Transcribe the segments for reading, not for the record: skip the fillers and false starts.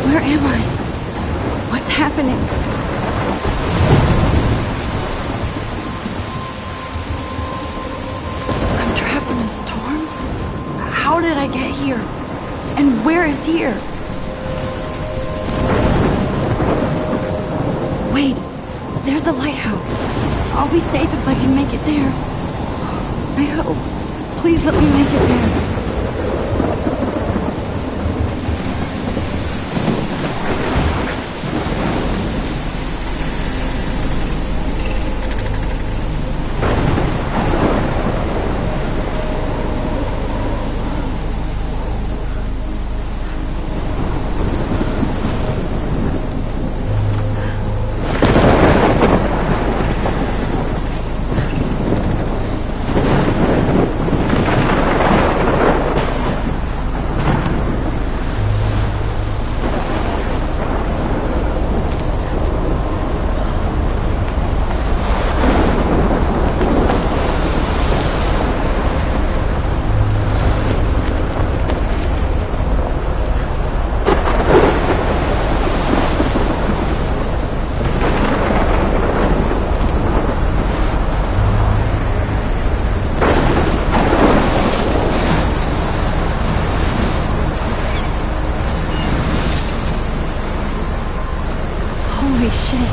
Where am I? What's happening? I'm trapped in a storm? How did I get here? And where is here? Wait, there's the lighthouse. I'll be safe if I can make it there. I hope. Please let me make it there. Holy shit.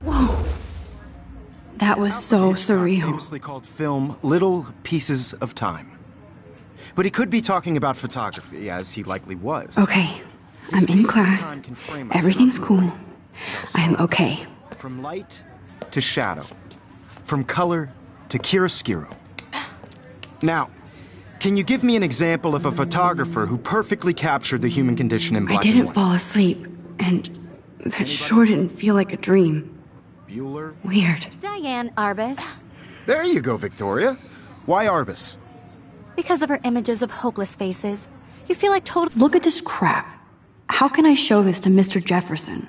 Whoa. That was so surreal. Famously called film Little Pieces of Time. But he could be talking about photography, as he likely was. Okay, I'm in class. Everything's cool. I am okay. From light to shadow. From color to chiaroscuro. Now, can you give me an example of a photographer who perfectly captured the human condition in black and I didn't white? fall asleep, and that sure didn't feel like a dream. Bueller? Weird. Diane Arbus. There you go, Victoria. Why Arbus? Because of her images of hopeless faces. You feel like total— Look at this crap. How can I show this to Mr. Jefferson?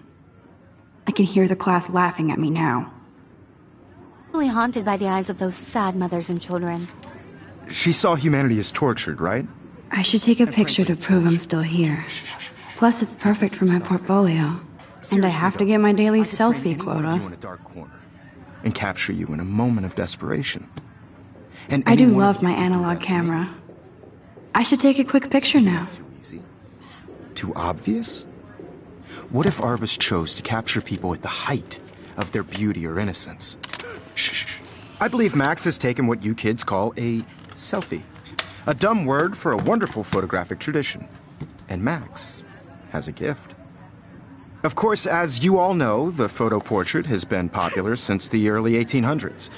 I can hear the class laughing at me now. haunted by the eyes of those sad mothers and children. She saw humanity as tortured, right? I should take a picture to prove I'm still here. Plus, it's perfect for my portfolio. And I have to get my daily selfie quota. You in a dark corner and capture you in a moment of desperation. And I do any one of love you my could do analog that to me. camera. I should take a quick picture now. Too easy? Too obvious? What if Arbus chose to capture people at the height of their beauty or innocence? Shh. I believe Max has taken what you kids call a selfie. A dumb word for a wonderful photographic tradition. And Max has a gift. Of course, as you all know, the photo portrait has been popular since the early 1800s.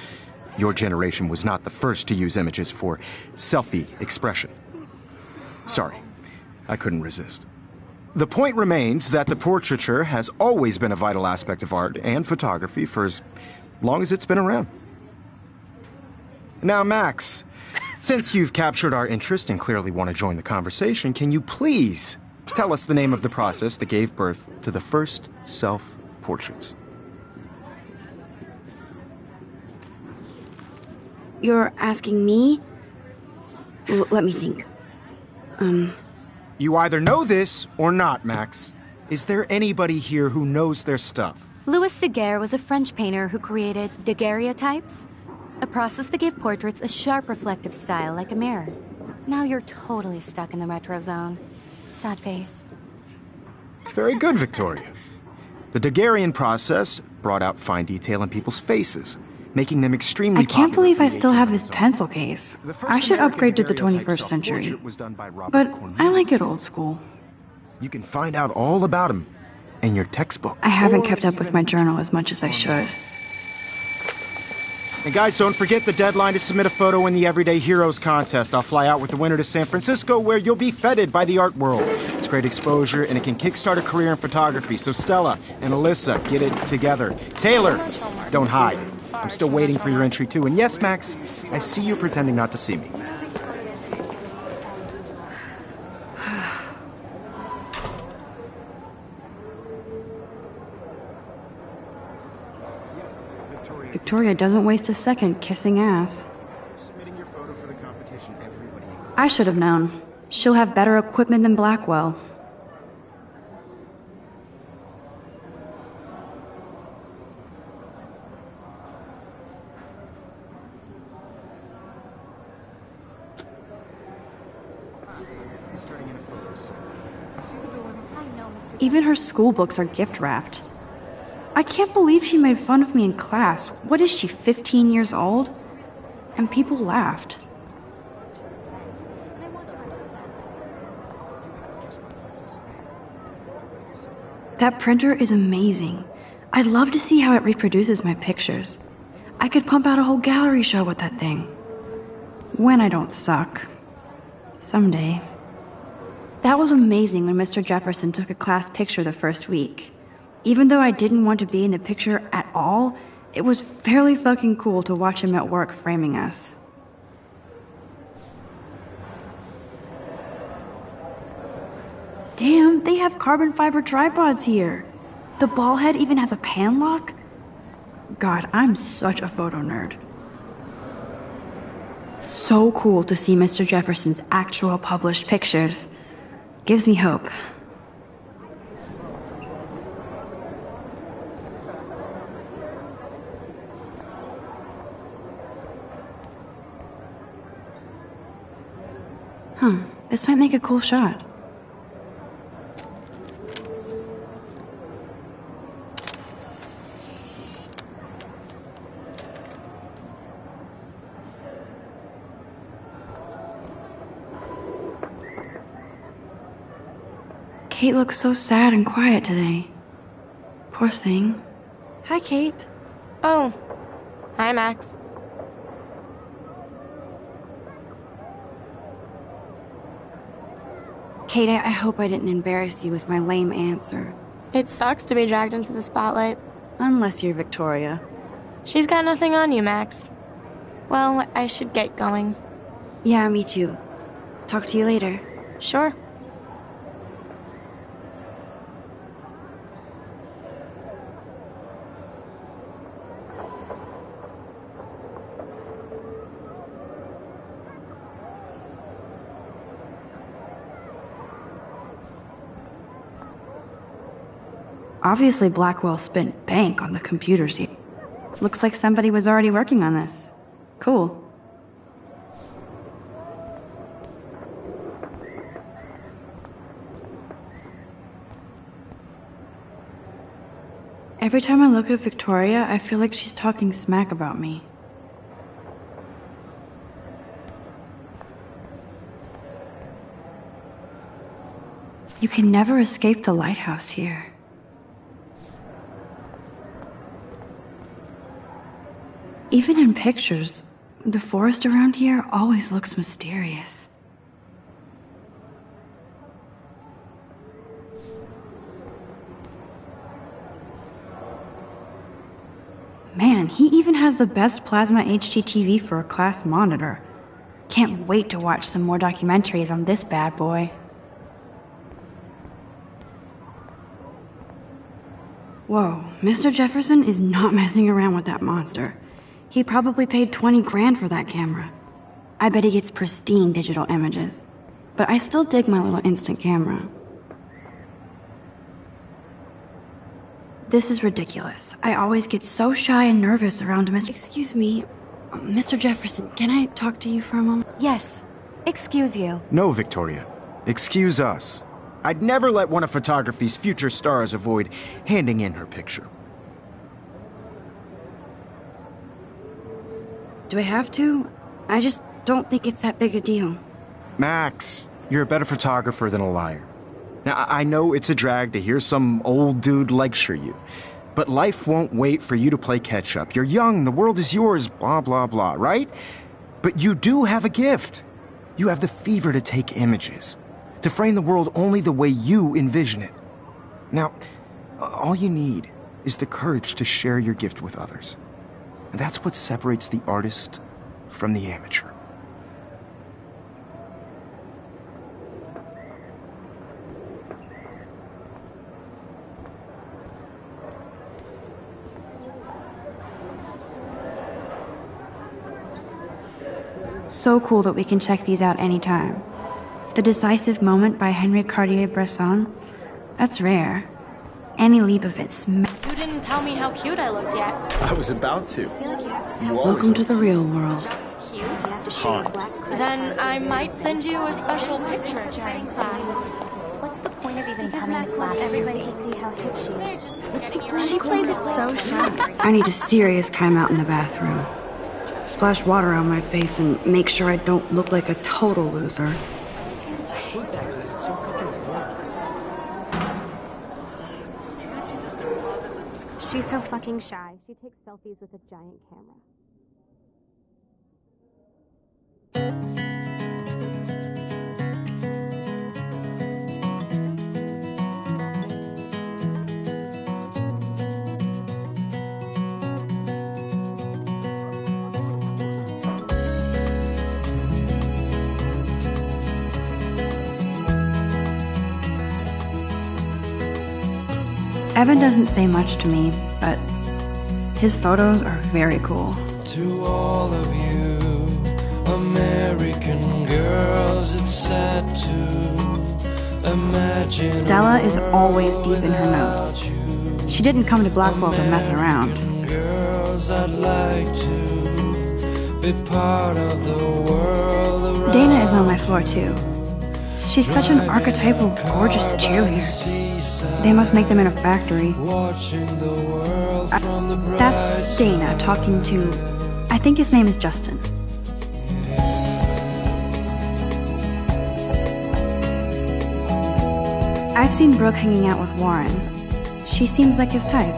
Your generation was not the first to use images for selfie expression. Sorry, I couldn't resist. The point remains that the portraiture has always been a vital aspect of art and photography for as long as it's been around. Now, Max, since you've captured our interest and clearly want to join the conversation, can you please tell us the name of the process that gave birth to the first self-portraits? You're asking me? Let me think. You either know this or not, Max. Is there anybody here who knows their stuff? Louis Daguerre was a French painter who created daguerreotypes, a process that gave portraits a sharp reflective style like a mirror. Now you're totally stuck in the retro zone. Sad face. Very good, Victoria. The Daguerrean process brought out fine detail in people's faces, making them extremely I can't popular believe from I the still have 1800s this on. pencil case. The first I should American upgrade to the daguerreotype 21st century. self-portrait was done by Robert But I like it Cornelius. old school. You can find out all about him in your textbook. I haven't Or kept up with even my journal as much as I should. And guys, don't forget the deadline to submit a photo in the Everyday Heroes contest. I'll fly out with the winner to San Francisco, where you'll be feted by the art world. It's great exposure, and it can kickstart a career in photography. So Stella and Alyssa, get it together. Taylor, don't hide. I'm still waiting for your entry, too. And yes, Max, I see you pretending not to see me. Victoria doesn't waste a second kissing ass. Submitting your photo for the competition, everybody. I should have known. She'll have better equipment than Blackwell. He's starting in a photo soon. You see the dilemma? Even her school books are gift wrapped. I can't believe she made fun of me in class. What is she, 15 years old? And people laughed. That printer is amazing. I'd love to see how it reproduces my pictures. I could pump out a whole gallery show with that thing. When I don't suck. Someday. That was amazing when Mr. Jefferson took a class picture the first week. Even though I didn't want to be in the picture at all, it was fairly fucking cool to watch him at work framing us. Damn, they have carbon fiber tripods here. The ball head even has a pan lock. God, I'm such a photo nerd. So cool to see Mr. Jefferson's actual published pictures. Gives me hope. This might make a cool shot. Kate looks so sad and quiet today. Poor thing. Hi, Kate. Oh. Hi, Max. Kate, I hope I didn't embarrass you with my lame answer. It sucks to be dragged into the spotlight. Unless you're Victoria. She's got nothing on you, Max. Well, I should get going. Yeah, me too. Talk to you later. Sure. Obviously, Blackwell spent bank on the computers here. Looks like somebody was already working on this. Cool. Every time I look at Victoria, I feel like she's talking smack about me. You can never escape the lighthouse here. Even in pictures, the forest around here always looks mysterious. Man, he even has the best plasma HDTV for a class monitor. Can't wait to watch some more documentaries on this bad boy. Whoa, Mr. Jefferson is not messing around with that monster. He probably paid 20 grand for that camera. I bet he gets pristine digital images. But I still dig my little instant camera. This is ridiculous. I always get so shy and nervous around Mr. Excuse me, Mr. Jefferson, can I talk to you for a moment? Yes. Excuse you. No, Victoria. Excuse us. I'd never let one of photography's future stars avoid handing in her picture. Do I have to? I just don't think it's that big a deal. Max, you're a better photographer than a liar. Now, I know it's a drag to hear some old dude lecture you, But life won't wait for you to play catch-up. You're young, the world is yours, blah, blah, blah, right? But you do have a gift. You have the fever to take images, to frame the world only the way you envision it. Now, all you need is the courage to share your gift with others. And that's what separates the artist from the amateur. So cool that we can check these out anytime. The Decisive Moment by Henri Cartier-Bresson? That's rare. Annie Leibovitz. You didn't tell me how cute I looked yet. I was about to. Welcome to the real world. Just cute. Then I might send you a special picture during class. What's the point of even coming to class? Everybody to see how hip she is. What's the point? She plays it so shy. I need a serious timeout in the bathroom. Splash water on my face and make sure I don't look like a total loser. She's so fucking shy. She takes selfies with a giant camera. Evan doesn't say much to me, but his photos are very cool. To all of you American girls, it's sad to imagine. Stella is always deep in her notes. She didn't come to Blackwell to mess around. Girls, I'd like to be part of the world. Dana is on my floor too. She's such an archetypal, gorgeous cheerleader. They must make them in a factory. That's Dana talking to... I think his name is Justin. I've seen Brooke hanging out with Warren. She seems like his type.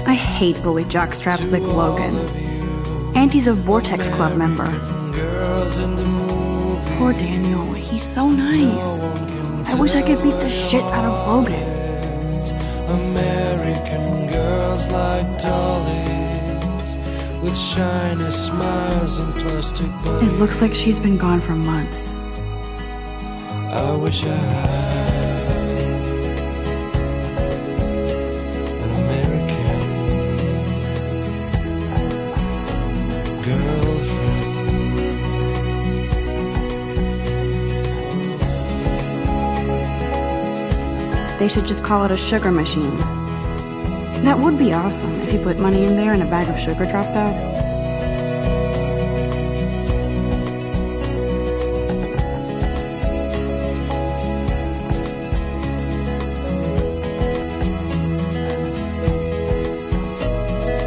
I hate bully jockstraps like Logan. And he's a Vortex Club member. Poor Daniel, he's so nice. I wish I could beat the shit out of Logan. American girls like dollies with shiny smiles and plastic bodies. It looks like she's been gone for months. I wish I had an American girlfriend. They should just call it a sugar machine. That would be awesome if you put money in there and a bag of sugar dropped out.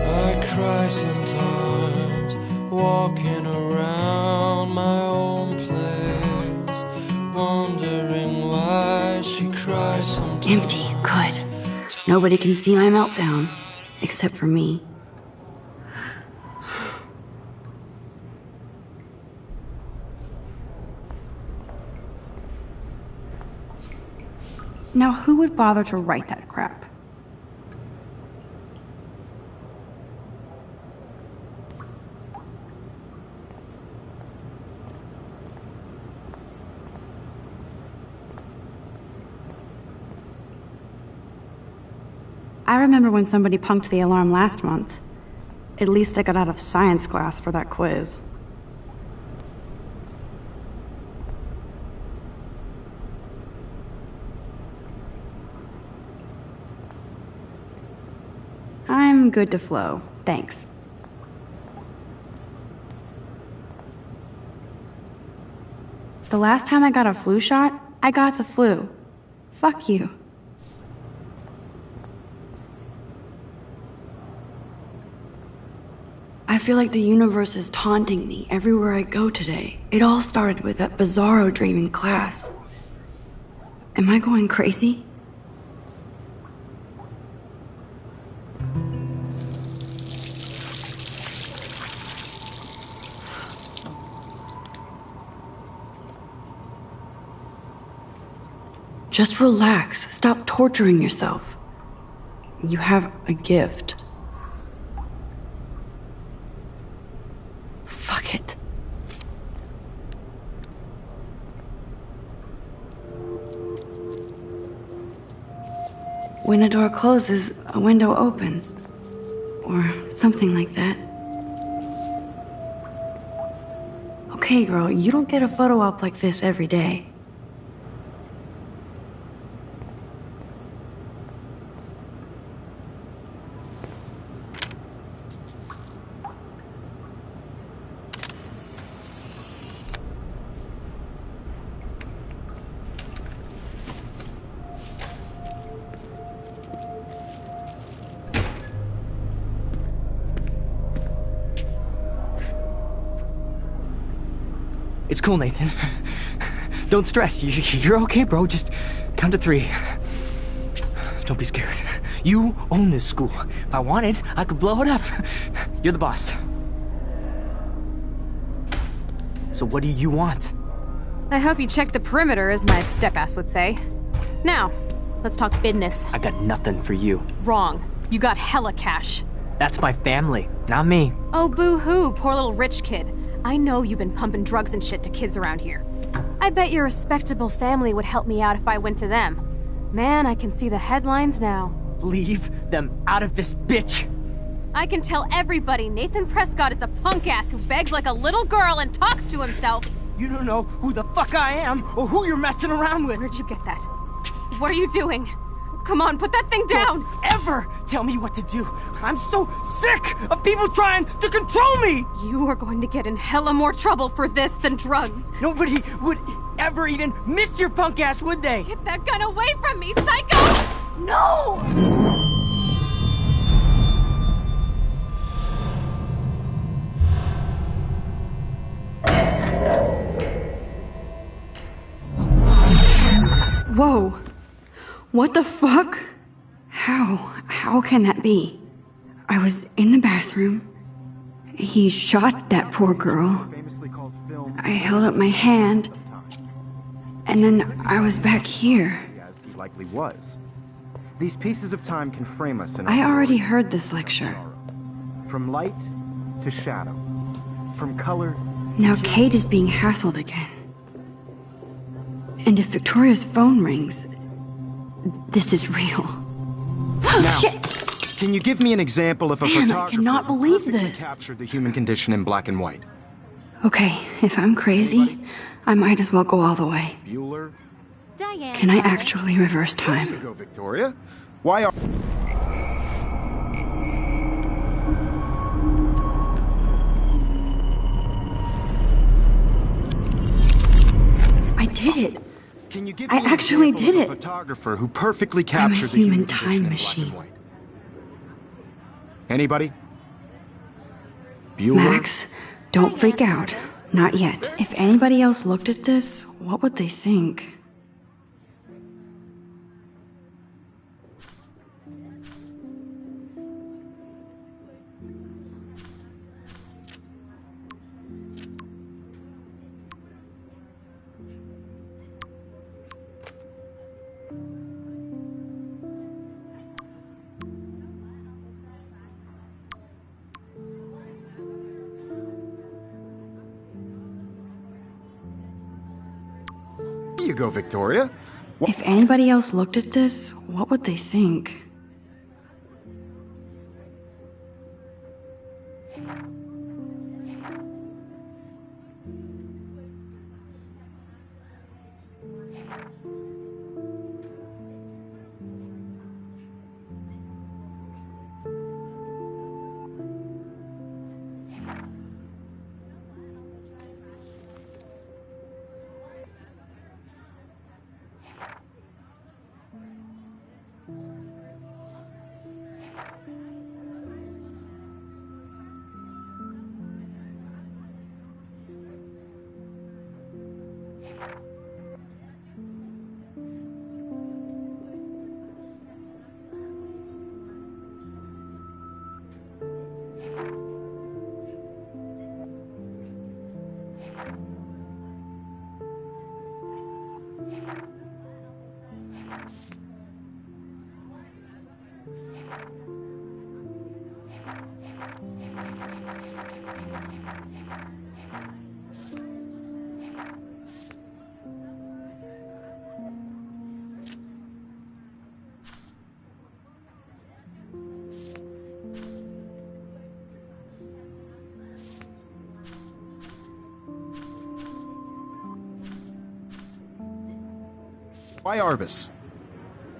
I cry sometimes walking around my own place, wondering why she cries sometimes. Empty, good. Nobody can see my meltdown, except for me. Now, who would bother to write that crap? I remember when somebody punked the alarm last month. At least I got out of science class for that quiz. I'm good to flow, thanks. The last time I got a flu shot, I got the flu. Fuck you. I feel like the universe is taunting me everywhere I go today. It all started with that bizarro dream in class. Am I going crazy? Just relax. Stop torturing yourself. You have a gift. Fuck it. When a door closes, a window opens. Or something like that. Okay, girl, you don't get a photo op like this every day. It's cool, Nathan. Don't stress. You're okay, bro. Just count to 3. Don't be scared. You own this school. If I wanted, I could blow it up. You're the boss. So what do you want? I hope you checked the perimeter, as my step-ass would say. Now, let's talk business. I got nothing for you. Wrong. You got hella cash. That's my family, not me. Oh, boo-hoo, poor little rich kid. I know you've been pumping drugs and shit to kids around here. I bet your respectable family would help me out if I went to them. Man, I can see the headlines now. Leave them out of this bitch! I can tell everybody Nathan Prescott is a punk ass who begs like a little girl and talks to himself. You don't know who the fuck I am or who you're messing around with. Where'd you get that? What are you doing? Come on, put that thing down! Don't ever tell me what to do! I'm so sick of people trying to control me! You are going to get in hella more trouble for this than drugs. Nobody would ever even miss your punk ass, would they? Get that gun away from me, psycho! No! Whoa. What the fuck? How can that be? I was in the bathroom. He shot that poor girl. I held up my hand. And then I was back here. As he likely was. These pieces of time can frame us in I our already glory heard this lecture. From light to shadow. From color. Now Kate is being hassled again. And if Victoria's phone rings, this is real. Now, Shit! can you give me an example of a Man, I photographer cannot who believe perfectly this. captured the human condition in black and white? Okay, if I'm crazy, I might as well go all the way. Bueller? Diane. Can I actually reverse There you time? go, Victoria. Why are... I did it. Can you give I me an actually example did of a it. photographer who perfectly I'm a captured the human condition time in black machine. and white? Anybody? Bueller? Max, don't freak out. Not yet. If anybody else looked at this, what would they think? There you go, Victoria. If anybody else looked at this, what would they think? Why Arbus?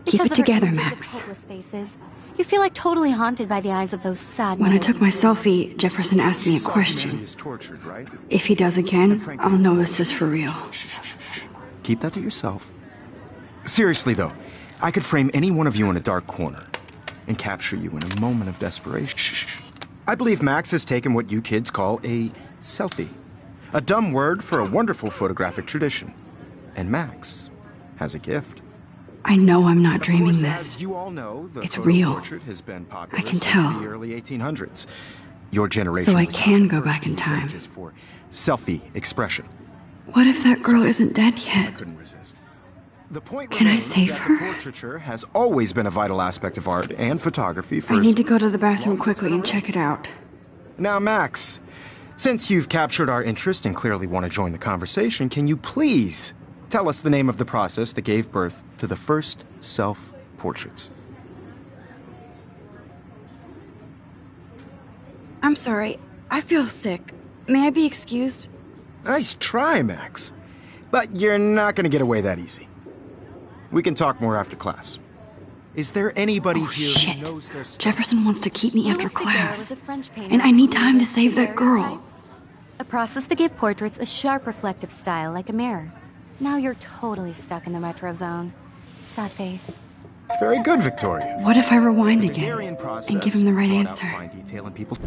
Keep Because it of her together, images of Max. hopeless faces, you feel like totally haunted by the eyes of those sad. When I mothers took who my treat you. selfie, Jefferson asked me a Saw humanity question. is tortured, right? If he does again, I'll know this is for real. Keep that to yourself. Seriously, though, I could frame any one of you in a dark corner and capture you in a moment of desperation. I believe Max has taken what you kids call a selfie. A dumb word for a wonderful photographic tradition. And Max has a gift. I know I'm not Of dreaming course, this. as you all know, the It's photo real. portrait has been popular I can since tell. the early 1800s. Your generation So I was can not the go first back to in use time. images for selfie expression. What if that girl isn't dead I yet? couldn't resist. The point Can I remains save that her? the portraiture has always been a vital aspect of art and photography for I need to go to the bathroom quickly and check it out. Now, Max, since you've captured our interest and clearly want to join the conversation, can you please tell us the name of the process that gave birth to the first self-portraits? I'm sorry. I feel sick. May I be excused? Nice try, Max. But you're not going to get away that easy. We can talk more after class. Is there anybody Oh, here shit. who knows their stuff? Jefferson wants to keep me after Louis Daguerre was class. a French painter And I who need time to created save that girl. daguerreotypes, a process that gave portraits a sharp reflective style like a mirror. Now you're totally stuck in the retro zone. Sad face. Very good, Victoria. What if I rewind The again Daguerrean process and give him the right brought out answer? fine detail in people's...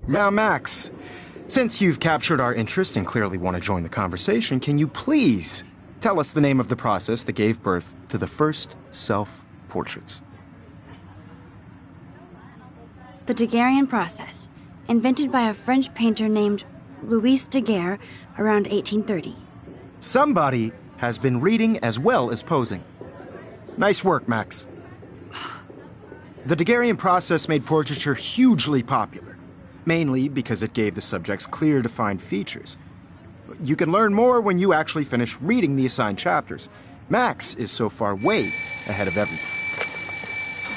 Now, Max, since you've captured our interest and clearly want to join the conversation, can you please tell us the name of the process that gave birth to the first self-portraits? The Daguerrean process, invented by a French painter named Louis Daguerre around 1830. Somebody has been reading as well as posing. Nice work, Max. The Daguerrean process made portraiture hugely popular, mainly because it gave the subjects clear, defined features. You can learn more when you actually finish reading the assigned chapters. Max is so far way ahead of everyone.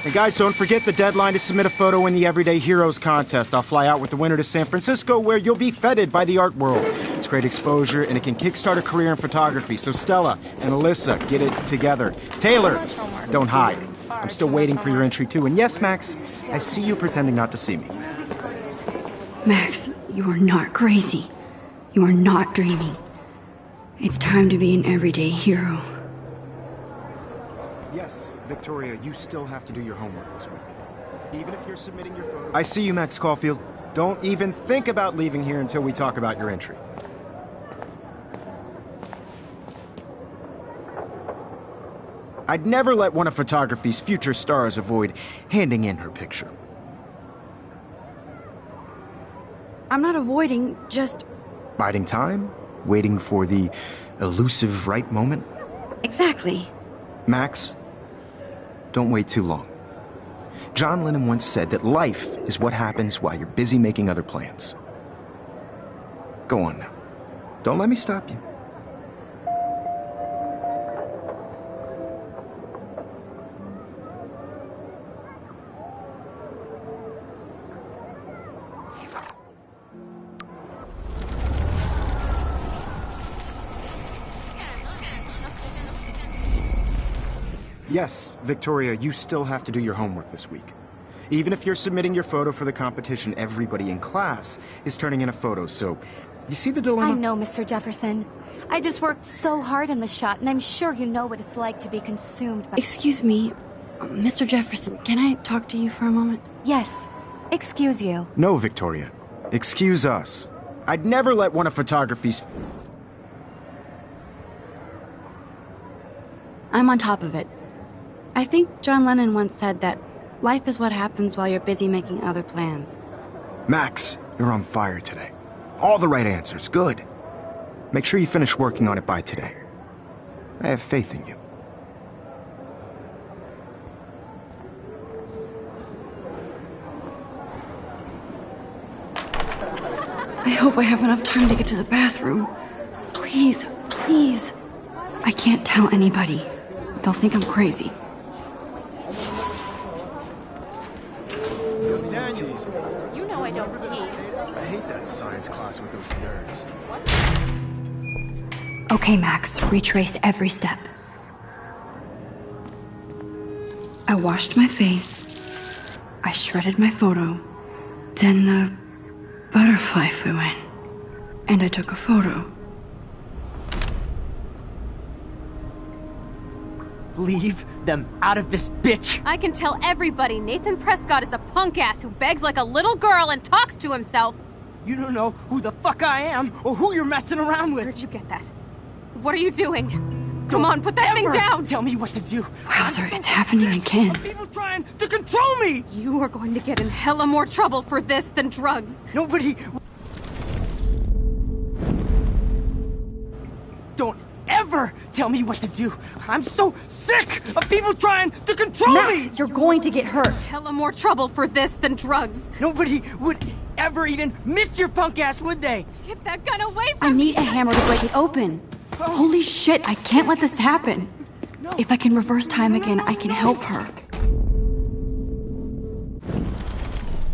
And guys, don't forget the deadline to submit a photo in the Everyday Heroes contest. I'll fly out with the winner to San Francisco, where you'll be feted by the art world. It's great exposure, and it can kickstart a career in photography. So Stella and Alyssa, get it together. Taylor, don't hide. I'm still waiting for your entry, too. And yes, Max, I see you pretending not to see me. Max, you are not crazy. You are not dreaming. It's time to be an everyday hero. Yes, Victoria, you still have to do your homework this week. Even if you're submitting your photo... I see you, Max Caulfield. Don't even think about leaving here until we talk about your entry. I'd never let one of photography's future stars avoid handing in her picture. I'm not avoiding, just... Biding time? Waiting for the elusive right moment? Exactly. Max, don't wait too long. John Lennon once said that life is what happens while you're busy making other plans. Go on now. Don't let me stop you. Yes, Victoria, you still have to do your homework this week. Even if you're submitting your photo for the competition, everybody in class is turning in a photo, so you see the dilemma? I know, Mr. Jefferson. I just worked so hard on the shot, and I'm sure you know what it's like to be consumed by... Excuse me, Mr. Jefferson, can I talk to you for a moment? Yes. Excuse you. No, Victoria. Excuse us. I'd never let one of photography's... I'm on top of it. I think John Lennon once said that Life is what happens while you're busy making other plans. Max, you're on fire today. All the right answers, good. Make sure you finish working on it by today. I have faith in you. I hope I have enough time to get to the bathroom. Please, please. I can't tell anybody. They'll think I'm crazy. Daniels. You know I don't tease. I hate that science class with those nerds. Okay, Max, retrace every step. I washed my face. I shredded my photo. Then the butterfly flew in. And I took a photo. Leave them out of this, bitch! I can tell everybody Nathan Prescott is a punk ass who begs like a little girl and talks to himself. You don't know who the fuck I am or who you're messing around with. Where'd you get that? What are you doing? Come on, put that thing down! Tell me what to do. Wowzer, it's happening again. People trying to control me! You are going to get in hella more trouble for this than drugs. Nobody... Don't ever tell me what to do. I'm so sick of people trying to control me! Max, you're going to get hurt. Hella more trouble for this than drugs. Nobody would ever even miss your punk ass, would they? Get that gun away from I need a hammer to break it open. Holy shit, I can't let this happen. If I can reverse time again, I can help her.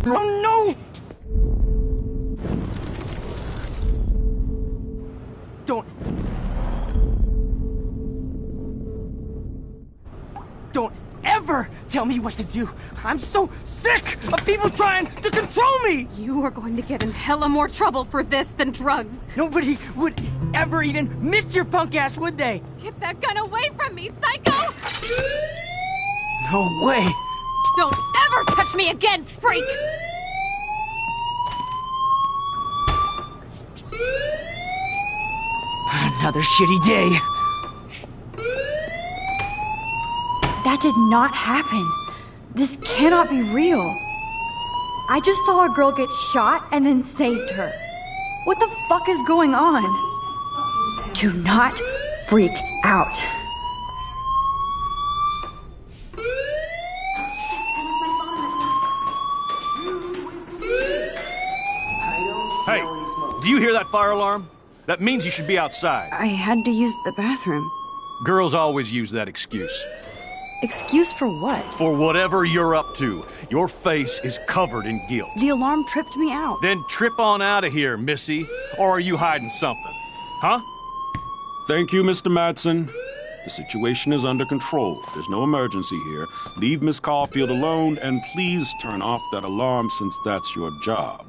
Oh no! Don't ever tell me what to do. I'm so sick of people trying to control me! You are going to get in hella more trouble for this than drugs. Nobody would ever even miss your punk ass, would they? Get that gun away from me, psycho! No way! Don't ever touch me again, freak! Another shitty day. That did not happen. This cannot be real. I just saw a girl get shot and then saved her. What the fuck is going on? Do not freak out. Hey, do you hear that fire alarm? That means you should be outside. I had to use the bathroom. Girls always use that excuse. Excuse for what? For whatever you're up to. Your face is covered in guilt. The alarm tripped me out. Then trip on out of here, Missy. Or are you hiding something? Huh? Thank you, Mr. Madsen. The situation is under control. There's no emergency here. Leave Miss Caulfield alone, and please turn off that alarm since that's your job.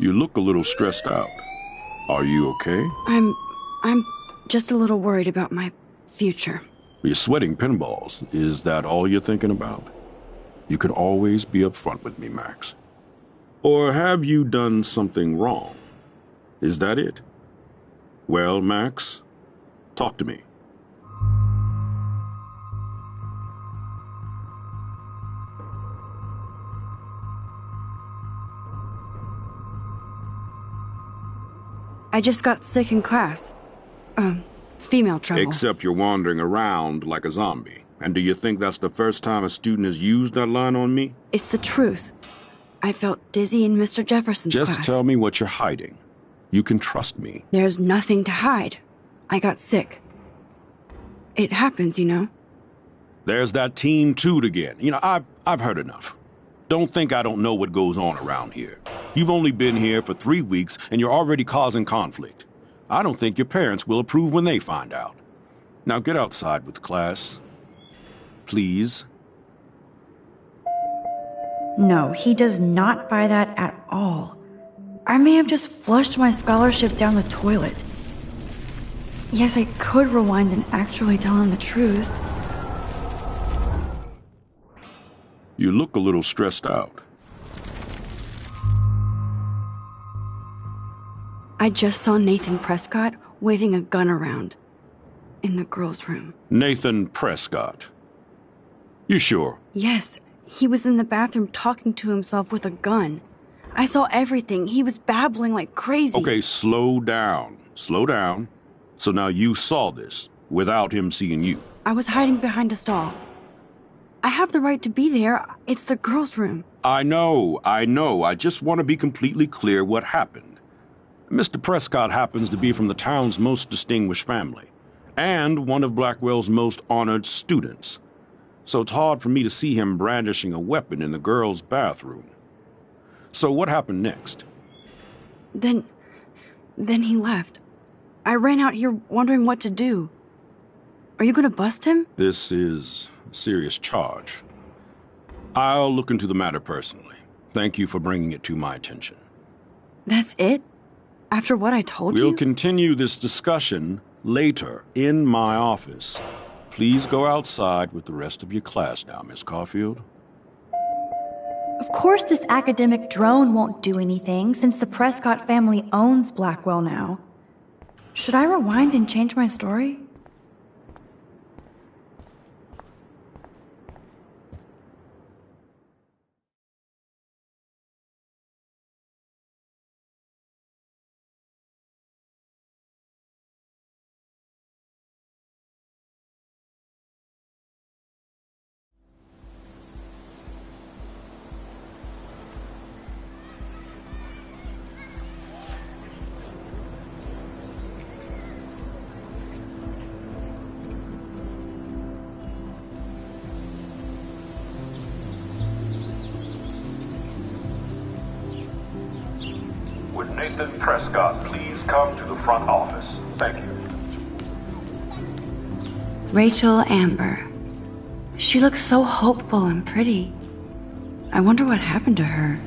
You look a little stressed out. Are you okay? I'm just a little worried about my future. You're sweating pinballs. Is that all you're thinking about? You can always be upfront with me, Max. Or have you done something wrong? Is that it? Well, Max, talk to me. I just got sick in class. Female trouble. Except you're wandering around like a zombie. And do you think that's the first time a student has used that line on me? It's the truth. I felt dizzy in Mr. Jefferson's class. Just tell me what you're hiding. You can trust me. There's nothing to hide. I got sick. It happens, you know. There's that Team Toot again. You know, I've heard enough. Don't think I don't know what goes on around here. You've only been here for 3 weeks, and you're already causing conflict. I don't think your parents will approve when they find out. Now get outside with class. Please. No, he does not buy that at all. I may have just flushed my scholarship down the toilet. Yes, I could rewind and actually tell him the truth. You look a little stressed out. I just saw Nathan Prescott waving a gun around in the girls' room. Nathan Prescott. You sure? Yes, he was in the bathroom talking to himself with a gun. I saw everything. He was babbling like crazy. Okay, slow down. Slow down. So now you saw this without him seeing you. I was hiding behind a stall. I have the right to be there. It's the girls' room. I know. I just want to be completely clear what happened. Mr. Prescott happens to be from the town's most distinguished family, and one of Blackwell's most honored students. So it's hard for me to see him brandishing a weapon in the girls' bathroom. So what happened next? Then he left. I ran out here wondering what to do. Are you gonna bust him? This is a serious charge. I'll look into the matter personally. Thank you for bringing it to my attention. That's it? After what I told you? We'll continue this discussion later in my office. Please go outside with the rest of your class now, Miss Caulfield. Of course this academic drone won't do anything, since the Prescott family owns Blackwell now. Should I rewind and change my story? Would Nathan Prescott please come to the front office? Thank you. Rachel Amber. She looks so hopeful and pretty. I wonder what happened to her.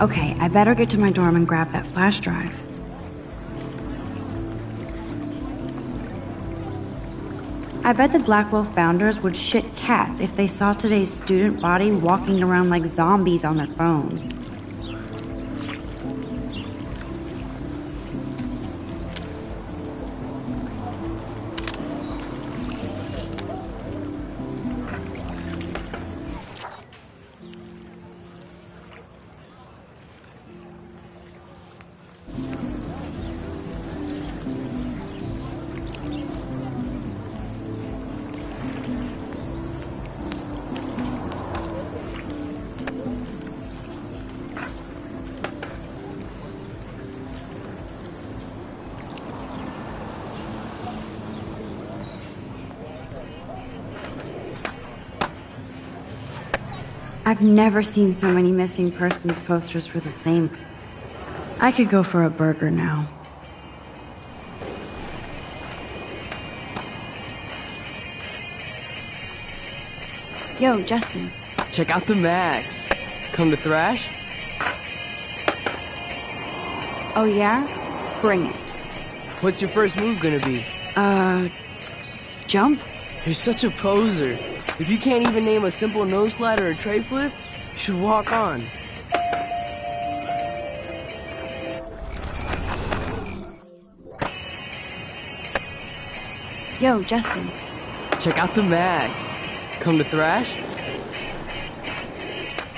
Okay, I better get to my dorm and grab that flash drive. I bet the Blackwell founders would shit cats if they saw today's student body walking around like zombies on their phones. I've never seen so many missing persons posters for the same. I could go for a burger now. Yo, Justin. Check out the Max. Come to thrash? Oh yeah? Bring it. What's your first move gonna be? Jump? You're such a poser. If you can't even name a simple nose slide or a tray flip, you should walk on. Yo, Justin. Check out the Max. Come to thrash?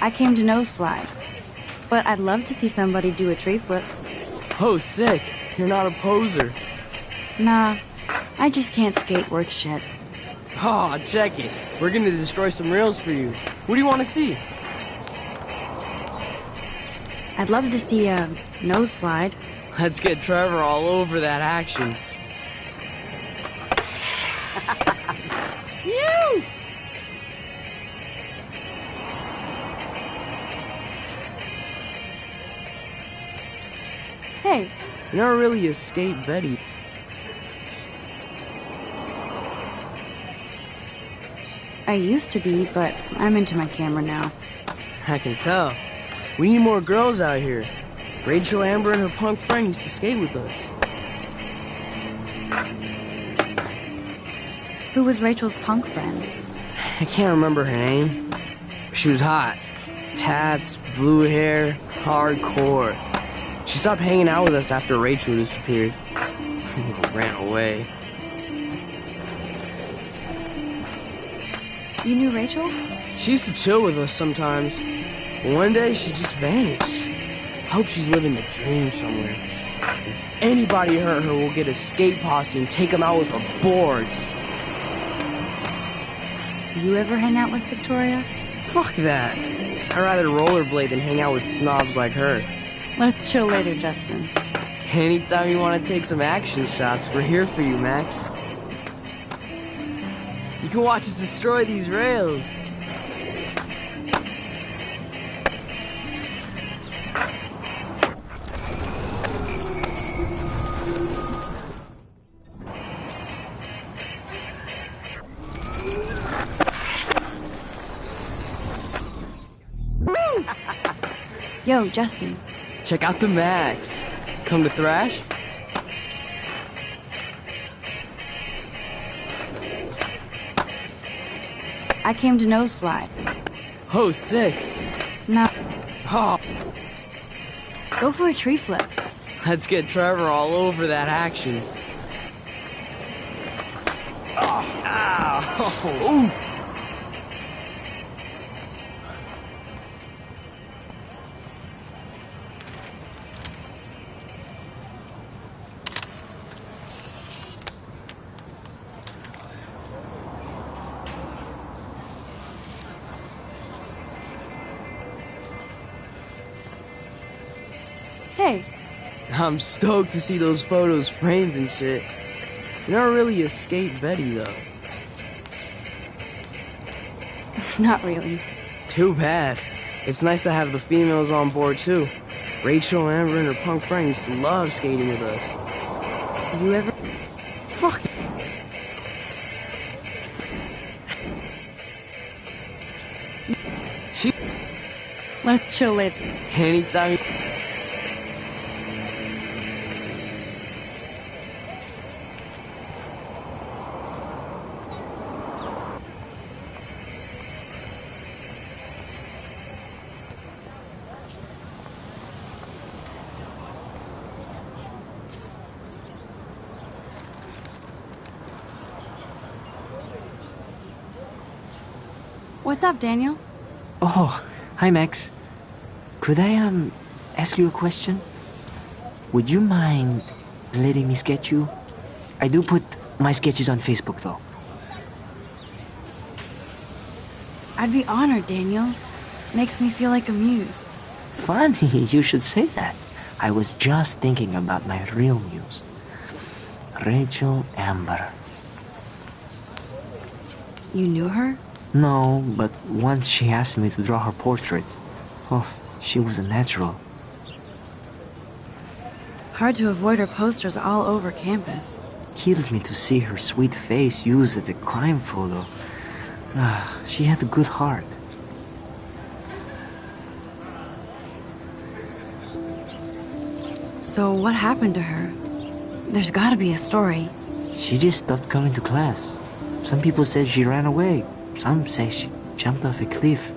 I came to nose slide, but I'd love to see somebody do a tree flip. Oh, sick. You're not a poser. Nah, I just can't skate worth shit. Aw, check it. We're gonna destroy some rails for you. What do you want to see? I'd love to see a nose slide. Let's get Trevor all over that action. You! Hey. You're not really a skate Betty. I used to be, but I'm into my camera now. I can tell. We need more girls out here. Rachel Amber and her punk friend used to skate with us. Who was Rachel's punk friend? I can't remember her name. She was hot. Tats, blue hair, hardcore. She stopped hanging out with us after Rachel disappeared. Ran away. You knew Rachel? She used to chill with us sometimes. But one day, she just vanished. I hope she's living the dream somewhere. If anybody hurt her, we'll get a skate posse and take them out with our boards. You ever hang out with Victoria? Fuck that. I'd rather rollerblade than hang out with snobs like her. Let's chill later, Justin. Anytime you want to take some action shots, we're here for you, Max. You can watch us destroy these rails. Yo, Justin. Check out the Max. Come to thrash? I came to Nose Slide. Oh, sick. No. Oh. Go for a tree flip. Let's get Trevor all over that action. Oh, ow. Ooh. Hey. I'm stoked to see those photos framed and shit. You're not really a skate Betty, though. Not really. Too bad. It's nice to have the females on board, too. Rachel, Amber, and her punk friend used to love skating with us. You ever... Fuck. She... Let's chill later. Anytime... What's up, Daniel? Oh, hi, Max. Could I, ask you a question? Would you mind letting me sketch you? I do put my sketches on Facebook, though. I'd be honored, Daniel. Makes me feel like a muse. Funny you should say that. I was just thinking about my real muse. Rachel Amber. You knew her? No, but once she asked me to draw her portrait. Oh, she was a natural. Hard to avoid her posters all over campus. Kills me to see her sweet face used as a crime photo. She had a good heart. So what happened to her? There's gotta be a story. She just stopped coming to class. Some people said she ran away. Some say she jumped off a cliff.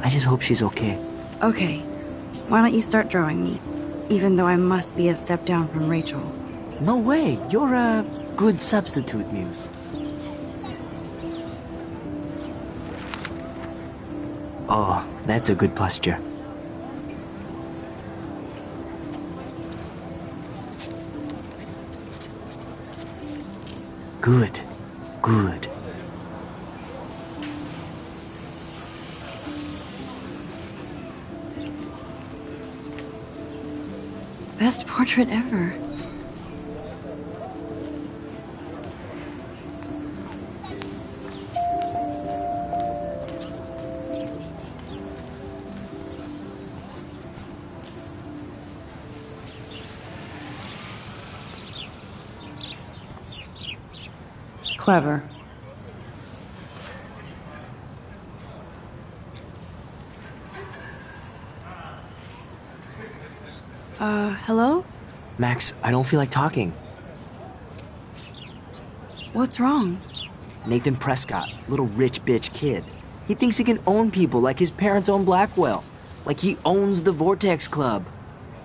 I just hope she's okay. Okay, why don't you start drawing me? Even though I must be a step down from Rachel. No way, you're a good substitute, Muse. Oh, that's a good posture. Good, good. Best portrait ever. Clever. Hello? Max, I don't feel like talking. What's wrong? Nathan Prescott, little rich bitch kid. He thinks he can own people like his parents own Blackwell. Like he owns the Vortex Club.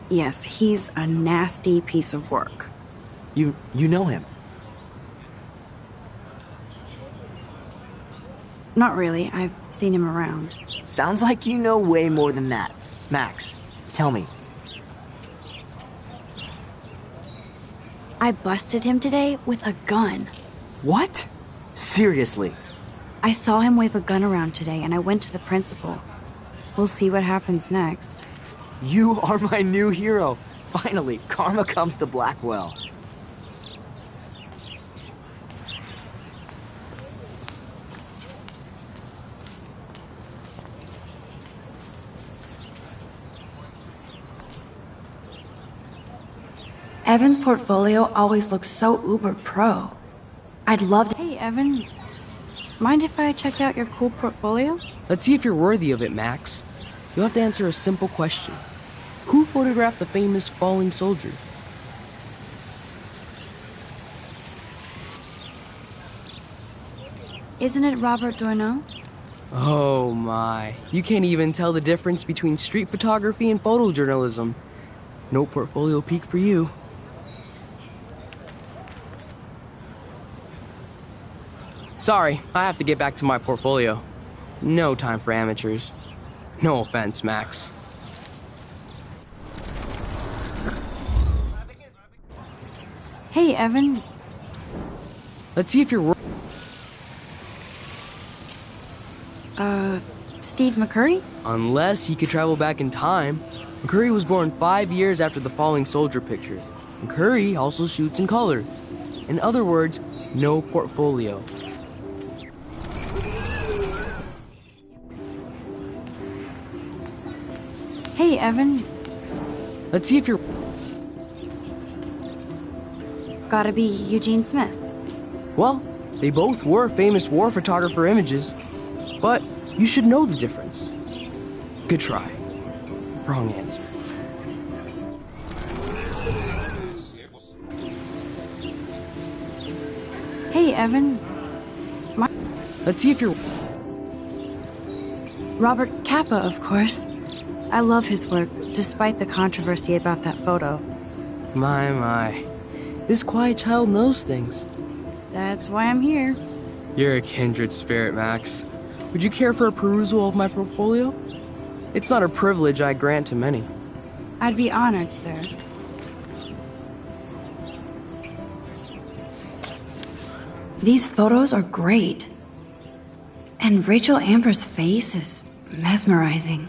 Yes, he's a nasty piece of work. You know him? Not really. I've seen him around. Sounds like you know way more than that. Max, tell me. I busted him today with a gun. What? Seriously? I saw him wave a gun around today and I went to the principal. We'll see what happens next. You are my new hero. Finally, karma comes to Blackwell. Evan's portfolio always looks so uber pro. I'd love to— Hey, Evan. Mind if I check out your cool portfolio? Let's see if you're worthy of it, Max. You'll have to answer a simple question. Who photographed the famous falling soldier? Isn't it Robert Doisneau? Oh my. You can't even tell the difference between street photography and photojournalism. No portfolio peak for you. Sorry, I have to get back to my portfolio. No time for amateurs. No offense, Max. Hey, Evan. Let's see if you're... Steve McCurry? Unless he could travel back in time. McCurry was born 5 years after the falling soldier picture. McCurry also shoots in color. In other words, no portfolio. Hey, Evan. Let's see if you're... Gotta be Eugene Smith. Well, they both were famous war photographer images. But you should know the difference. Good try. Wrong answer. Hey, Evan. Let's see if you're... Robert Capa, of course. I love his work, despite the controversy about that photo. My. This quiet child knows things. That's why I'm here. You're a kindred spirit, Max. Would you care for a perusal of my portfolio? It's not a privilege I grant to many. I'd be honored, sir. These photos are great. And Rachel Amber's face is mesmerizing.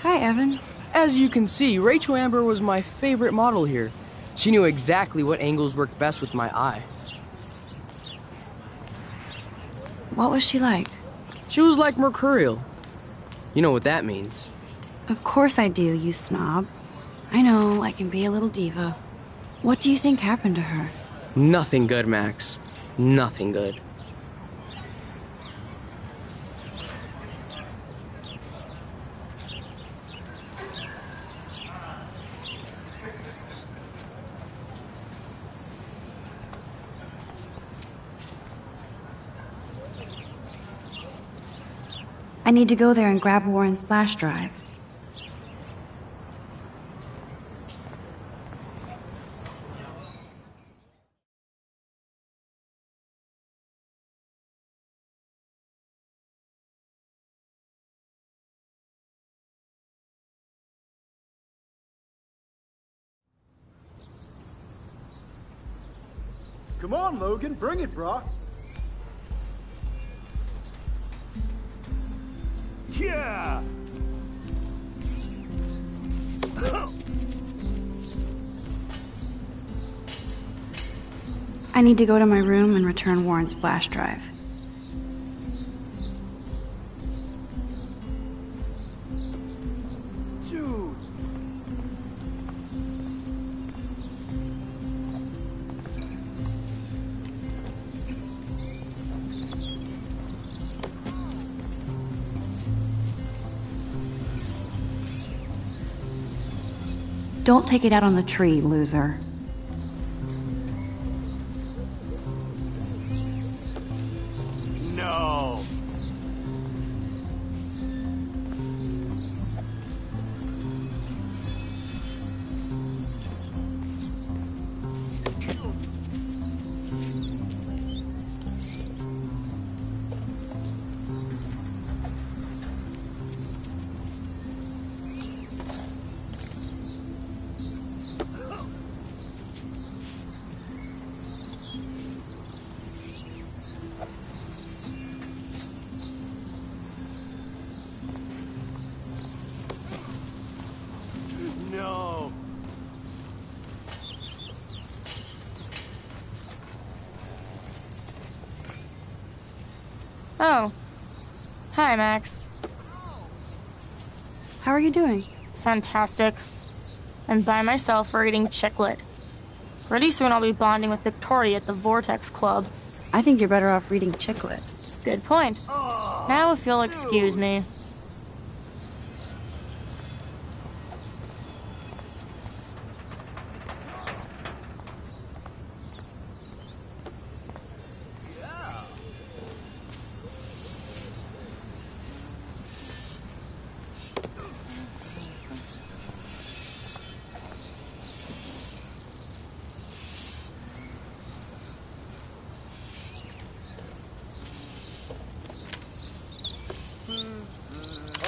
Hi, Evan. As you can see, Rachel Amber was my favorite model here. She knew exactly what angles worked best with my eye. What was she like? She was like mercurial. You know what that means. Of course I do, you snob. I know, I can be a little diva. What do you think happened to her? Nothing good, Max. Nothing good. I need to go there and grab Warren's flash drive. Come on, Logan, bring it, brah. Yeah! I need to go to my room and return Warren's flash drive. Dude, Don't take it out on the tree, loser. No. No. Oh. Hi, Max. How are you doing? Fantastic. I'm by myself reading chick lit. Pretty soon I'll be bonding with Victoria at the Vortex Club. I think you're better off reading chick lit. Good point. Now if you'll excuse me.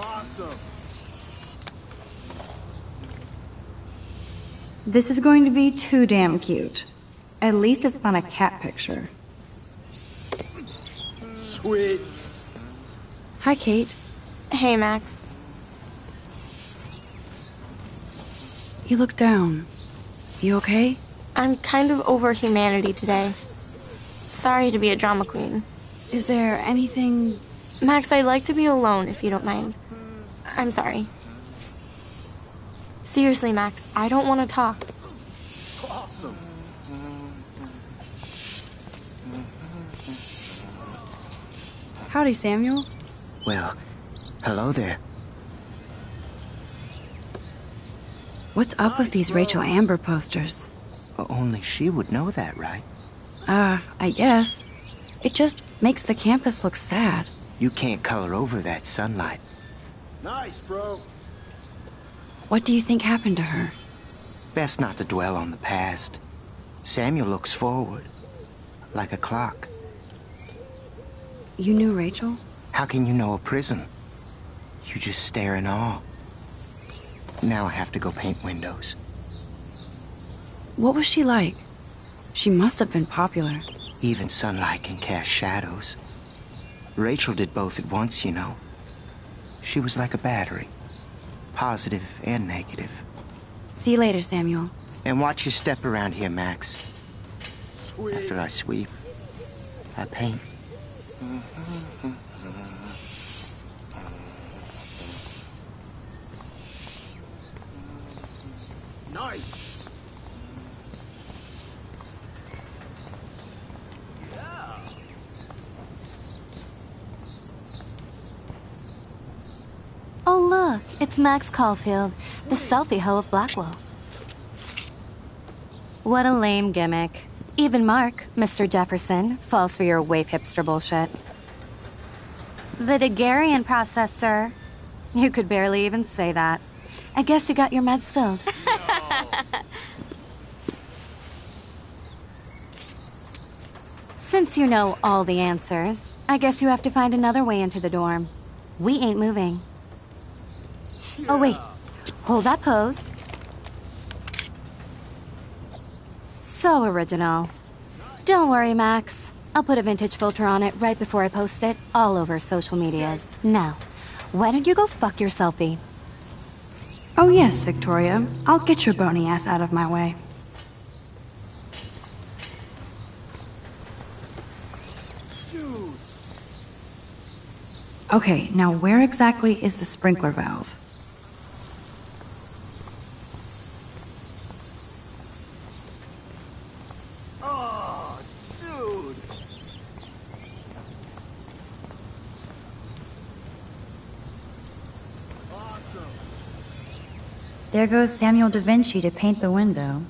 Awesome. This is going to be too damn cute. At least it's not a cat picture. Sweet. Hi, Kate. Hey, Max. You look down. You okay? I'm kind of over humanity today. Sorry to be a drama queen. Is there anything... Max, I'd like to be alone if you don't mind. I'm sorry. Seriously, Max, I don't want to talk. Awesome. Howdy, Samuel. Well, hello there. What's up with these Rachel Amber posters? Only she would know that, right? I guess. It just makes the campus look sad. You can't color over that sunlight. Nice, bro. What do you think happened to her? Best not to dwell on the past. Samuel looks forward, like a clock. You knew Rachel? How can you know a prism? You just stare in awe. Now I have to go paint windows. What was she like? She must have been popular. Even sunlight can cast shadows. Rachel did both at once, you know. She was like a battery. Positive and negative. See you later, Samuel. And watch your step around here, Max. Sweet. After I sweep, I paint. Nice. Oh, look, it's Max Caulfield, the selfie hoe of Blackwell. What a lame gimmick. Even Mark, Mr. Jefferson, falls for your waif hipster bullshit. The Daguerrean process, sir. You could barely even say that. I guess you got your meds filled. Since you know all the answers, I guess you have to find another way into the dorm. We ain't moving. Oh, wait. Hold that pose. So original. Don't worry, Max. I'll put a vintage filter on it right before I post it all over social medias. Now, why don't you go fuck your selfie? Oh yes, Victoria. I'll get your bony ass out of my way. Dude. Okay, now where exactly is the sprinkler valve? Oh, dude. Awesome. There goes Samuel da Vinci to paint the window.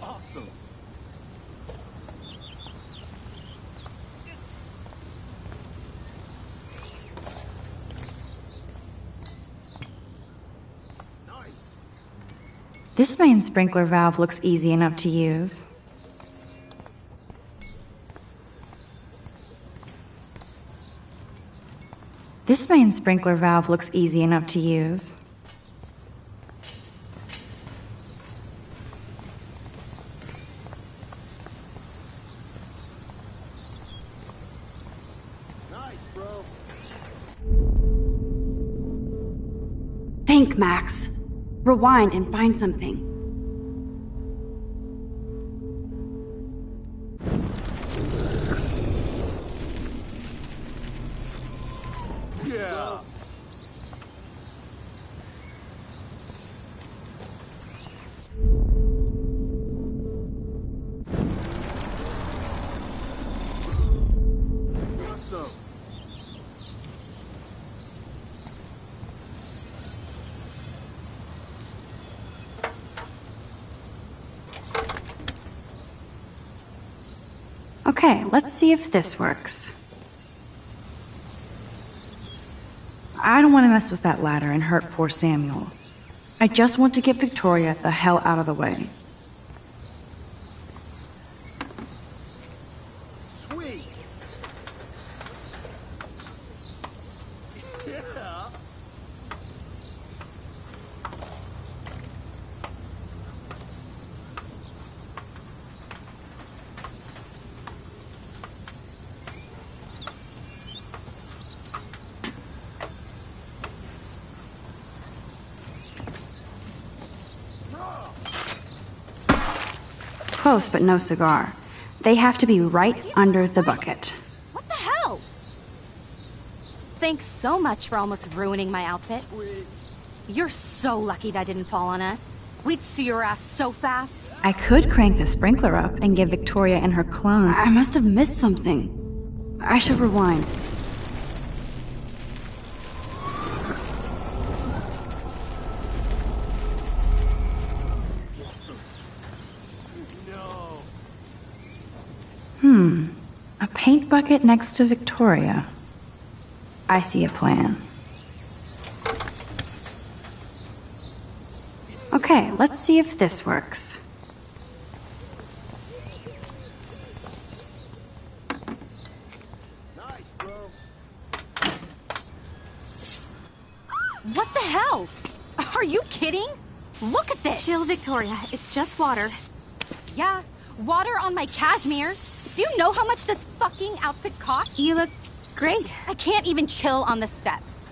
Awesome. This main sprinkler valve looks easy enough to use. This main sprinkler valve looks easy enough to use. Nice, bro. Think, Max. Rewind and find something. Yeah. Awesome. Okay, let's see if this works. I don't want to mess with that ladder and hurt poor Samuel. I just want to get Victoria the hell out of the way. Sweet. Yeah. Close, but no cigar. They have to be right under the bucket. What the hell? Thanks so much for almost ruining my outfit. You're so lucky that didn't fall on us. We'd see your ass so fast. I could crank the sprinkler up and give Victoria and her clone. I must have missed something. I should rewind. A paint bucket next to Victoria. I see a plan. Okay, let's see if this works. Nice, bro. What the hell? Are you kidding? Look at this! Chill, Victoria. It's just water. Yeah, water on my cashmere. Do you know how much this fucking outfit costs? You look great. I can't even chill on the steps.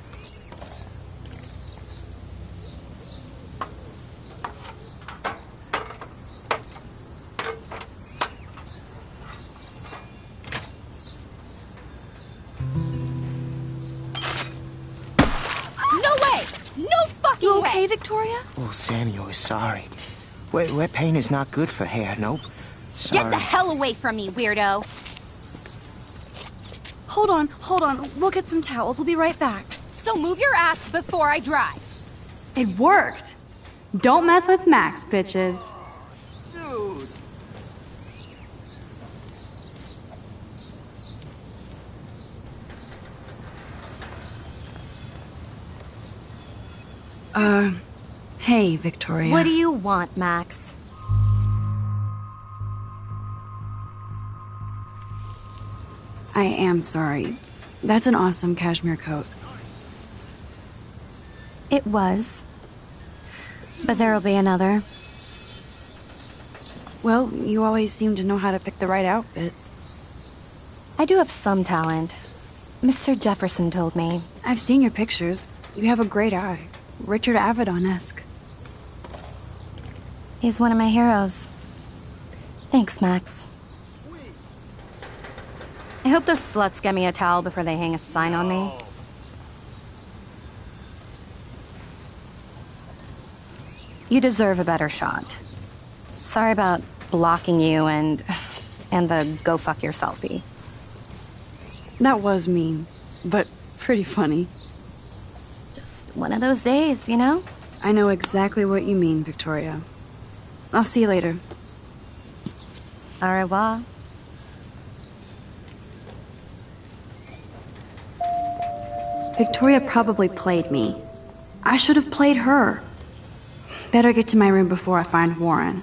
No way! No fucking You way! okay, Victoria? Oh, Samuel is sorry. Wet paint is not good for hair, nope. Sorry. Get the hell away from me, weirdo! Hold on. We'll get some towels. We'll be right back. So move your ass before I drive. It worked! Don't mess with Max, bitches. Dude. Hey, Victoria. What do you want, Max? I am sorry. That's an awesome cashmere coat. It was. But there'll be another. Well, you always seem to know how to pick the right outfits. I do have some talent. Mr. Jefferson told me. I've seen your pictures. You have a great eye. Richard Avedon-esque. He's one of my heroes. Thanks, Max. I hope those sluts get me a towel before they hang a sign on me. You deserve a better shot. Sorry about blocking you and the go fuck your selfie. That was mean, but pretty funny. Just one of those days, you know? I know exactly what you mean, Victoria. I'll see you later. Au revoir. Victoria probably played me. I should have played her. Better get to my room before I find Warren.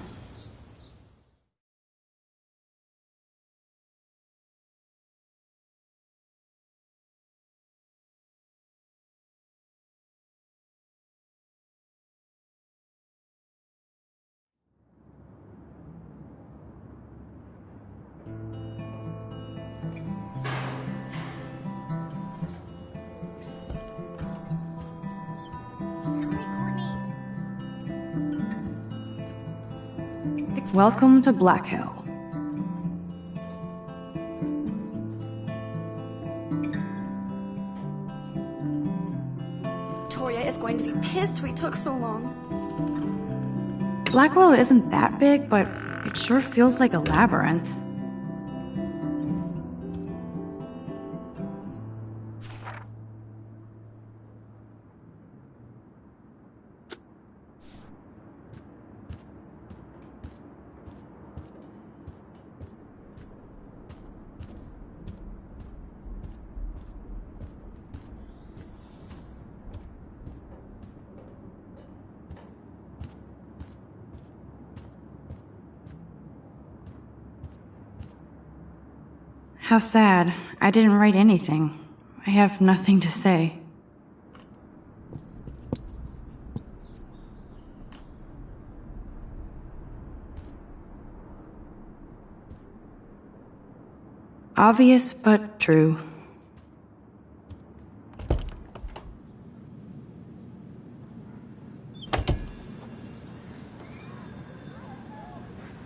Welcome to Black Hill. Victoria is going to be pissed we took so long. Blackwell isn't that big, but it sure feels like a labyrinth. How sad. I didn't write anything. I have nothing to say. Obvious but true.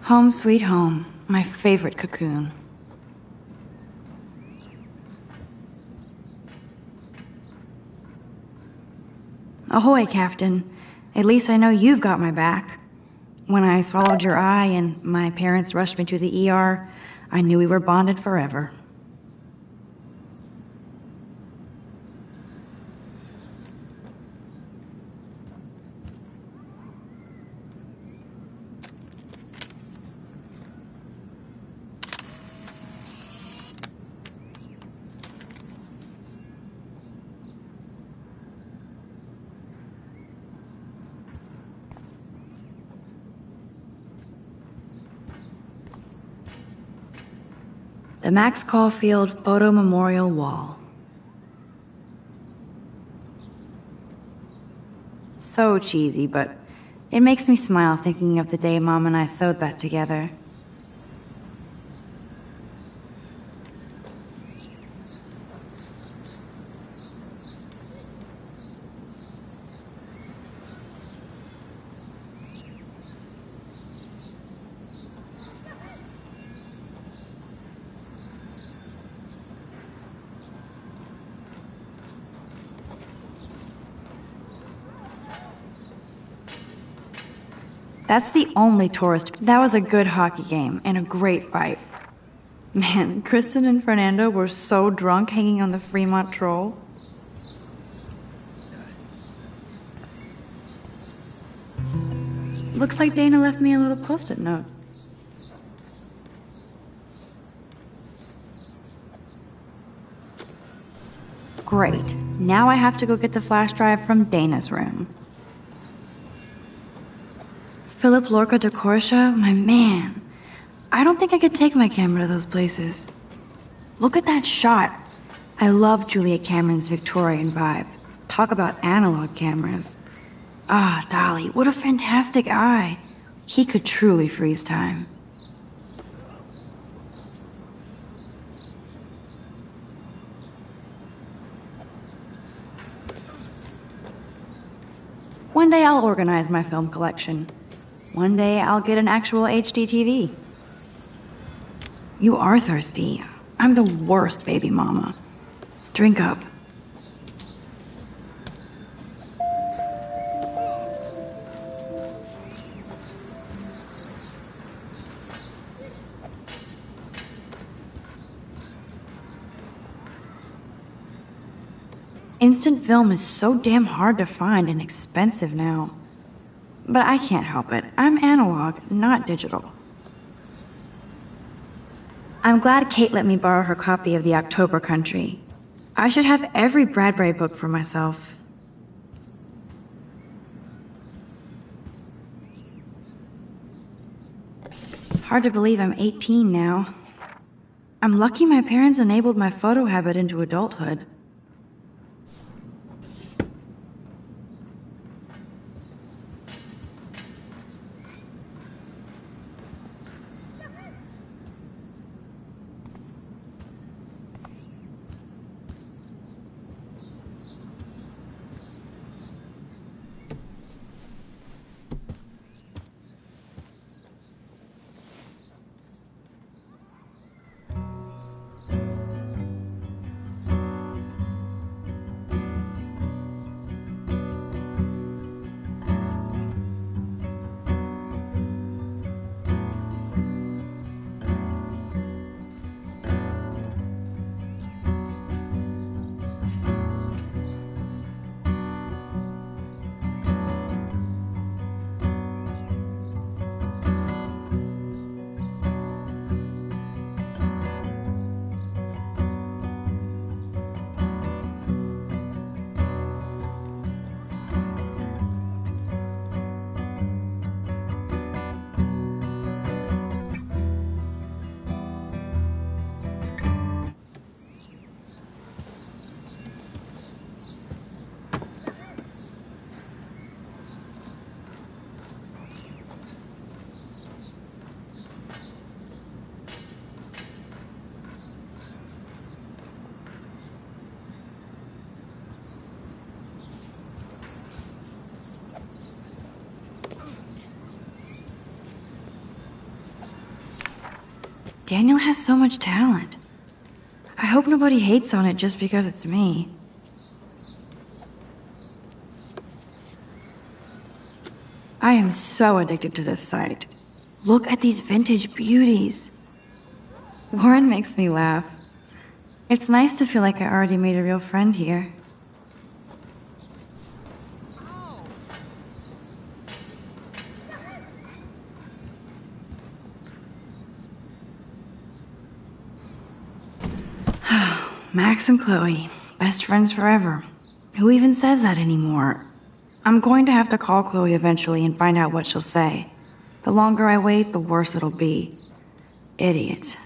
Home sweet home, my favorite cocoon. Ahoy, Captain. At least I know you've got my back. When I swallowed your eye and my parents rushed me to the ER, I knew we were bonded forever. The Max Caulfield Photo Memorial Wall. So cheesy, but it makes me smile thinking of the day Mom and I sewed that together. That's the only tourist. That was a good hockey game and a great fight. Man, Kristen and Fernando were so drunk hanging on the Fremont Troll. Looks like Dana left me a little post-it note. Great. Now I have to go get the flash drive from Dana's room. Philip Lorca de Corsia, my man. I don't think I could take my camera to those places. Look at that shot. I love Julia Cameron's Victorian vibe. Talk about analog cameras. Ah, Dolly, what a fantastic eye. He could truly freeze time. One day I'll organize my film collection. One day I'll get an actual HD TV. You are thirsty. I'm the worst baby mama. Drink up. Instant film is so damn hard to find and expensive now. But I can't help it. I'm analog, not digital. I'm glad Kate let me borrow her copy of The October Country. I should have every Bradbury book for myself. It's hard to believe I'm 18 now. I'm lucky my parents enabled my photo habit into adulthood. Daniel has so much talent. I hope nobody hates on it just because it's me. I am so addicted to this site. Look at these vintage beauties. Warren makes me laugh. It's nice to feel like I already made a real friend here. Max and Chloe, best friends forever. Who even says that anymore? I'm going to have to call Chloe eventually and find out what she'll say. The longer I wait, the worse it'll be. Idiot.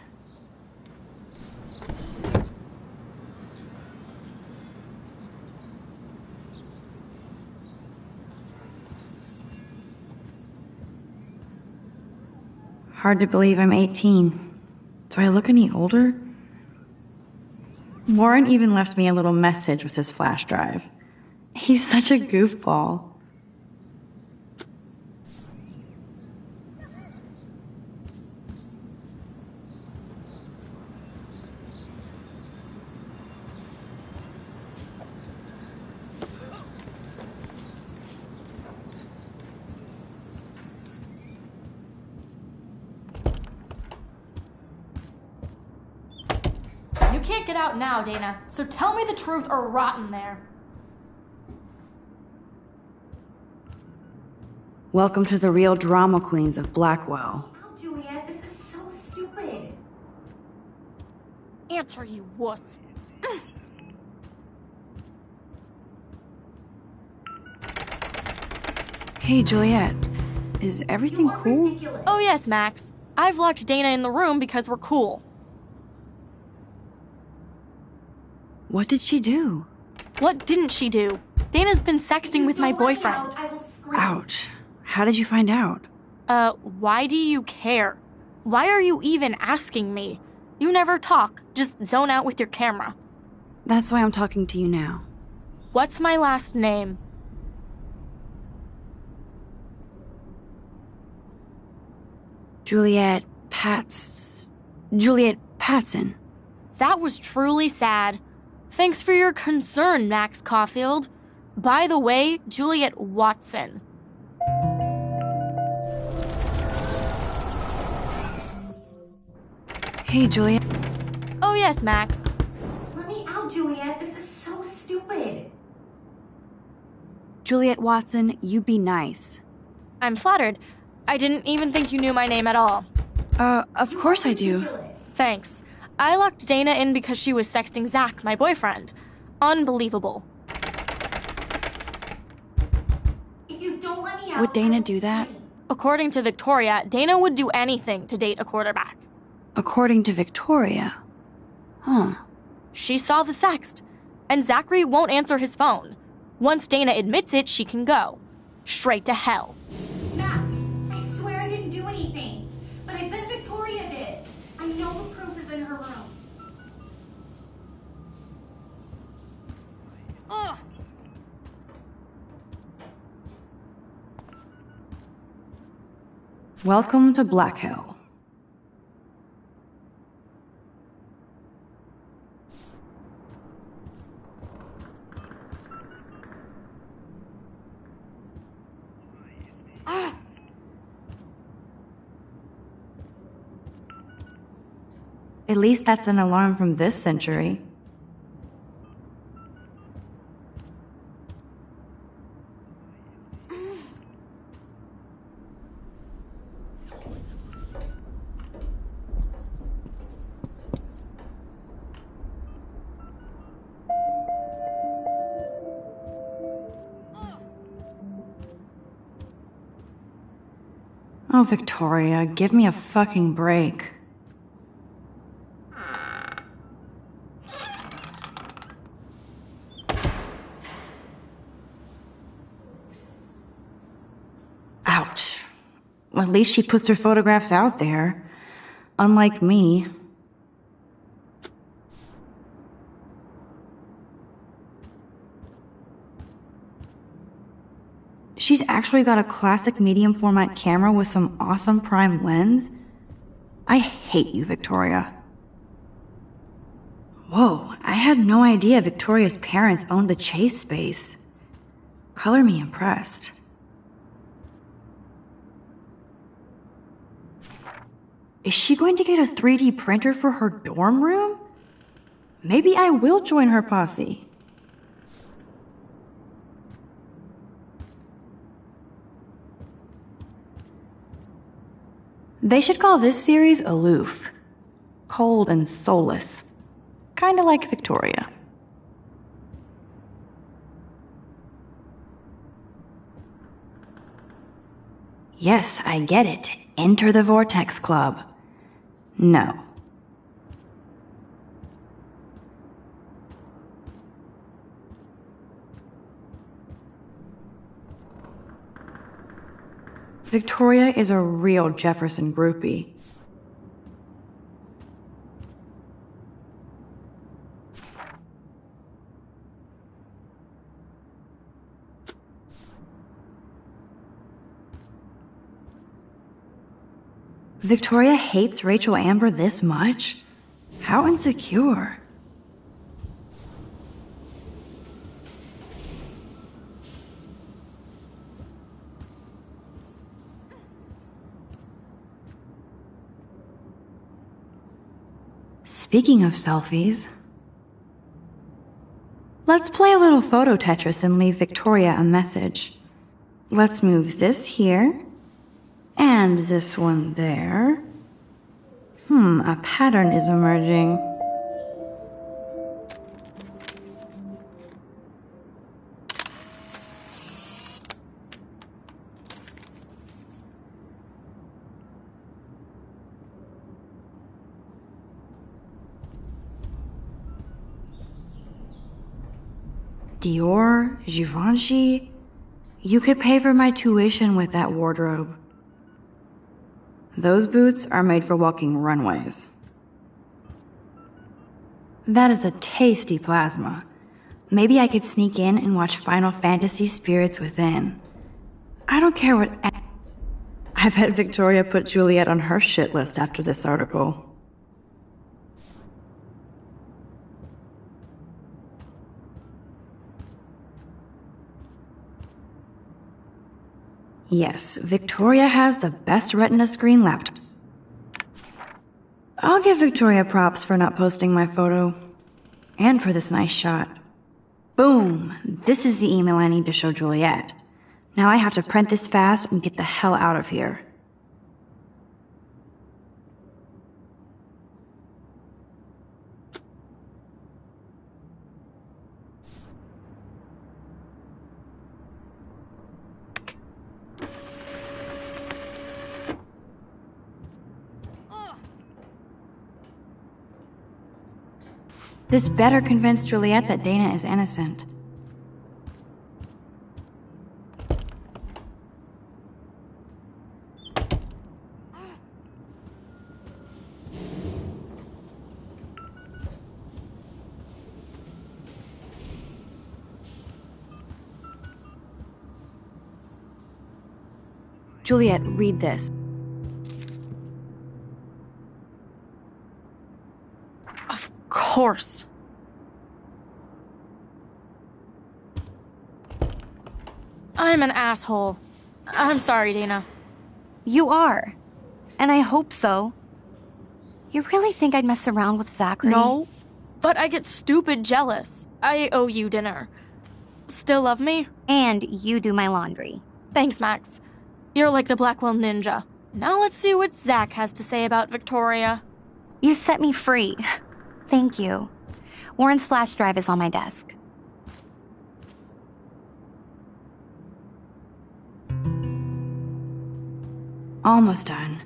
Hard to believe I'm 18. Do I look any older? Warren even left me a little message with his flash drive. He's such a goofball. You can't get out now, Dana, so tell me the truth or rot in there. Welcome to the real drama queens of Blackwell. Oh, Juliet, this is so stupid. Answer, you wuss. Hey, Juliet. Is everything cool? Ridiculous. Oh yes, Max. I've locked Dana in the room because we're cool. What did she do? What didn't she do? Dana's been sexting with my boyfriend. Ouch. How did you find out? Why do you care? Why are you even asking me? You never talk, just zone out with your camera. That's why I'm talking to you now. What's my last name? Juliet Patson. That was truly sad. Thanks for your concern, Max Caulfield. By the way, Juliet Watson. Hey, Juliet. Oh yes, Max. Let me out, Juliet. This is so stupid. Juliet Watson, you be nice. I'm flattered. I didn't even think you knew my name at all. Of course I do. Thanks. I locked Dana in because she was sexting Zach, my boyfriend. Unbelievable. Would Dana do that? According to Victoria, Dana would do anything to date a quarterback. According to Victoria? Huh. She saw the sext, and Zachary won't answer his phone. Once Dana admits it, she can go. Straight to hell. Max, I swear I didn't do anything. But I bet Victoria did. I know the proof is in her room. Ugh. Welcome to Black Hell. At least that's an alarm from this century. Oh, Victoria, give me a fucking break. Ouch. Well, at least she puts her photographs out there. Unlike me. She's actually got a classic medium format camera with some awesome prime lens. I hate you, Victoria. Whoa, I had no idea Victoria's parents owned the Chase space. Color me impressed. Is she going to get a 3D printer for her dorm room? Maybe I will join her posse. They should call this series Aloof. Cold and soulless. Kinda like Victoria. Yes, I get it. Enter the Vortex Club. No. Victoria is a real Jefferson groupie. Victoria hates Rachel Amber this much? How insecure. Speaking of selfies, let's play a little photo Tetris and leave Victoria a message. Let's move this here, and this one there. A pattern is emerging. Dior, Givenchy. You could pay for my tuition with that wardrobe. Those boots are made for walking runways. That is a tasty plasma. Maybe I could sneak in and watch Final Fantasy Spirits Within. I don't care what... I bet Victoria put Juliet on her shit list after this article. Yes, Victoria has the best Retina screen laptop. I'll give Victoria props for not posting my photo. And for this nice shot. Boom! This is the email I need to show Juliet. Now I have to print this fast and get the hell out of here. This better convince Juliet that Dana is innocent. Juliet, read this. Of course. I'm an asshole. I'm sorry, Dana. You are. And I hope so. You really think I'd mess around with Zachary? No, but I get stupid jealous. I owe you dinner. Still love me? And you do my laundry. Thanks, Max. You're like the Blackwell Ninja. Now let's see what Zach has to say about Victoria. You set me free. Thank you. Warren's flash drive is on my desk. Almost done.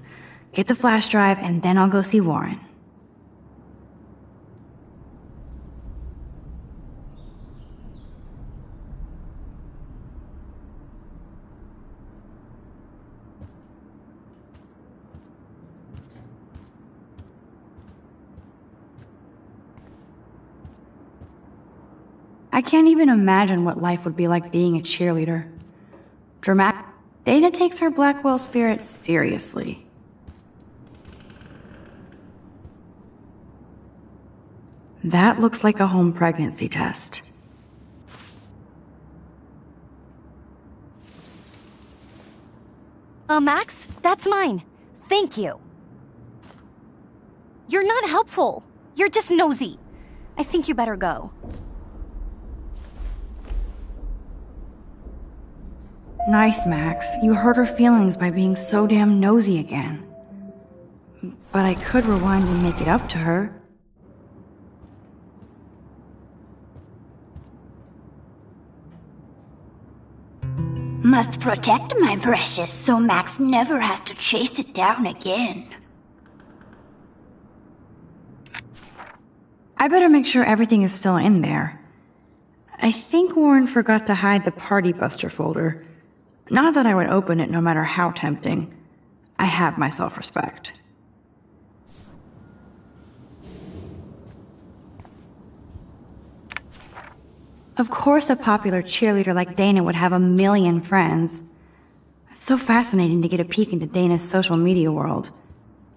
Get the flash drive and then I'll go see Warren. I can't even imagine what life would be like being a cheerleader. Dramatic. Dana takes her Blackwell spirit seriously. That looks like a home pregnancy test. Max, that's mine. Thank you. You're not helpful. You're just nosy. I think you better go. Nice, Max. You hurt her feelings by being so damn nosy again. But I could rewind and make it up to her. Must protect my precious so Max never has to chase it down again. I better make sure everything is still in there. I think Warren forgot to hide the Party Buster folder. Not that I would open it no matter how tempting. I have my self-respect. Of course a popular cheerleader like Dana would have a million friends. It's so fascinating to get a peek into Dana's social media world.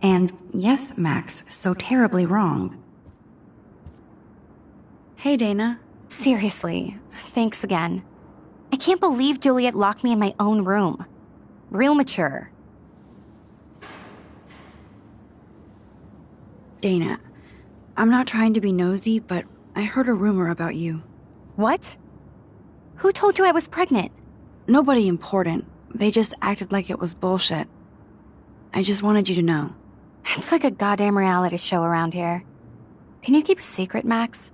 And yes, Max, so terribly wrong. Hey, Dana. Seriously, thanks again. I can't believe Juliet locked me in my own room. Real mature. Dana, I'm not trying to be nosy, but I heard a rumor about you. What? Who told you I was pregnant? Nobody important. They just acted like it was bullshit. I just wanted you to know. It's like a goddamn reality show around here. Can you keep a secret, Max?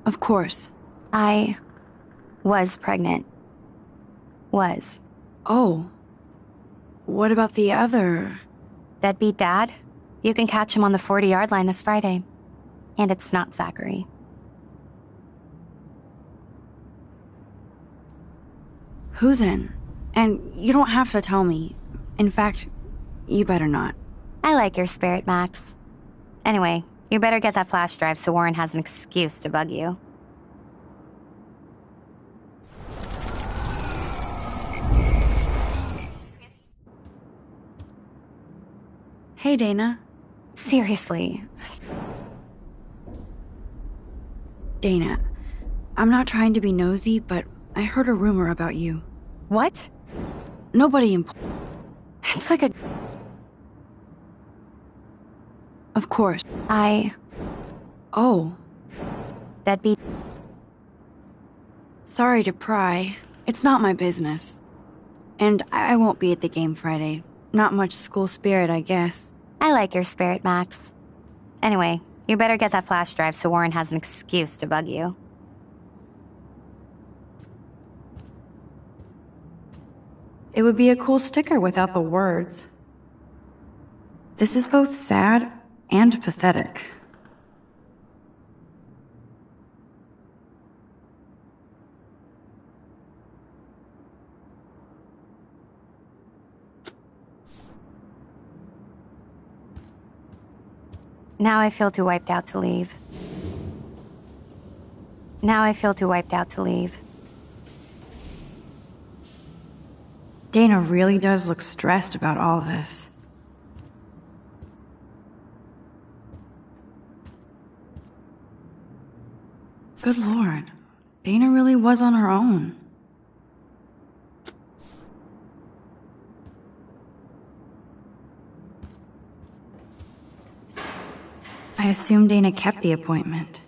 Of course. I was pregnant. Was. Oh. What about the other? Deadbeat dad? You can catch him on the 40-yard line this Friday. And it's not Zachary. Who then? And you don't have to tell me. In fact, you better not. I like your spirit, Max. Anyway, you better get that flash drive so Warren has an excuse to bug you. Hey, Dana. Seriously. Dana, I'm not trying to be nosy, but I heard a rumor about you. What? Nobody important. It's like a... Of course. I... Oh. Deadbeat. Sorry to pry. It's not my business. And I won't be at the game Friday. Not much school spirit, I guess. I like your spirit, Max. Anyway, you better get that flash drive so Warren has an excuse to bug you. It would be a cool sticker without the words. This is both sad and pathetic. Now I feel too wiped out to leave. Now I feel too wiped out to leave. Dana really does look stressed about all this. Good Lord. Dana really was on her own. I assume Dana kept the appointment.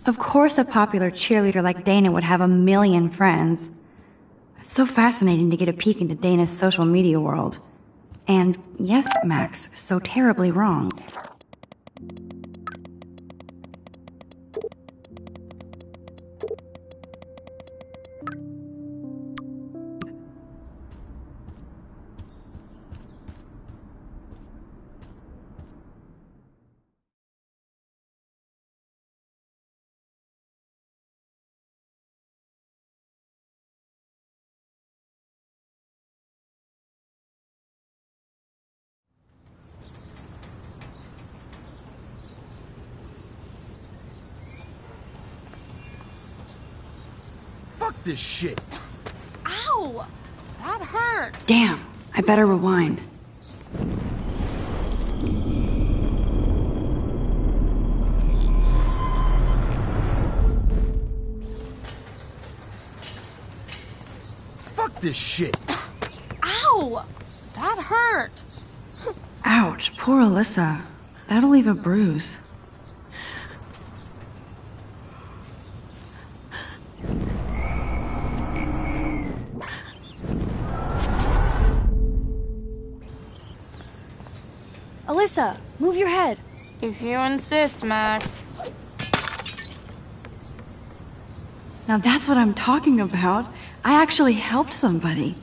Of course a popular cheerleader like Dana would have a million friends. It's so fascinating to get a peek into Dana's social media world. And yes, Max, so terribly wrong. Fuck this shit. Ow! That hurt. Damn, I better rewind. Fuck this shit. Ow! That hurt. Ouch, poor Alyssa. That'll leave a bruise. Alyssa, move your head. If you insist, Max. Now that's what I'm talking about. I actually helped somebody.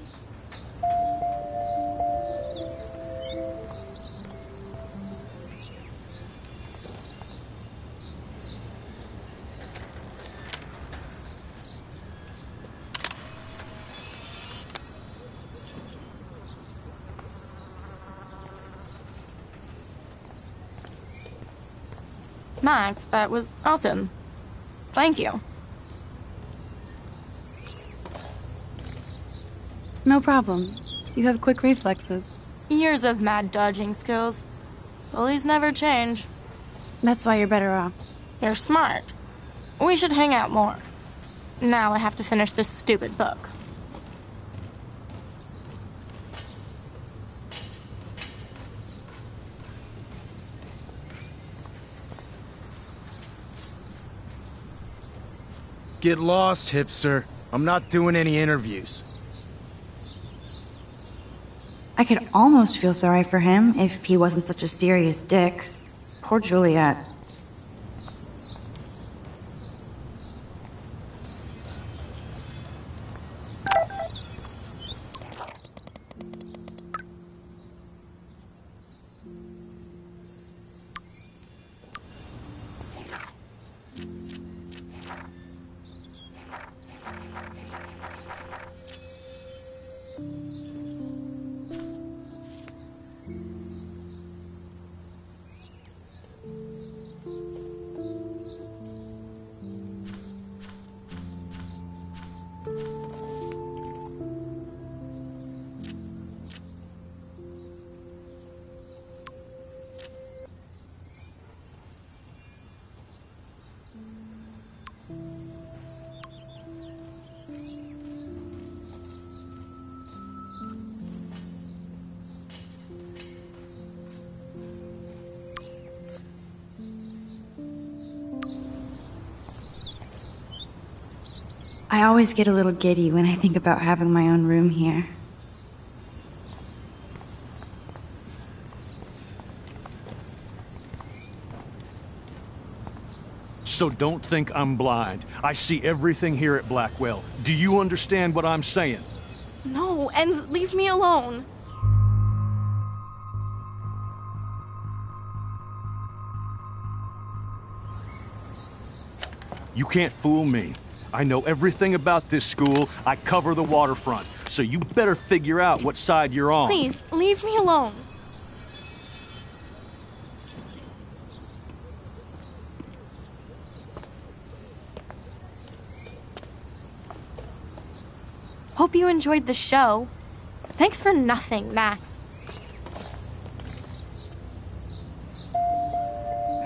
Max, that was awesome. Thank you. No problem. You have quick reflexes. Years of mad dodging skills. Bullies never change. That's why you're better off. You're smart. We should hang out more. Now I have to finish this stupid book. Get lost, hipster. I'm not doing any interviews. I could almost feel sorry for him if he wasn't such a serious dick. Poor Juliet. I always get a little giddy when I think about having my own room here. So don't think I'm blind. I see everything here at Blackwell. Do you understand what I'm saying? No, and leave me alone. You can't fool me. I know everything about this school. I cover the waterfront. So you better figure out what side you're on. Please, leave me alone. Hope you enjoyed the show. Thanks for nothing, Max.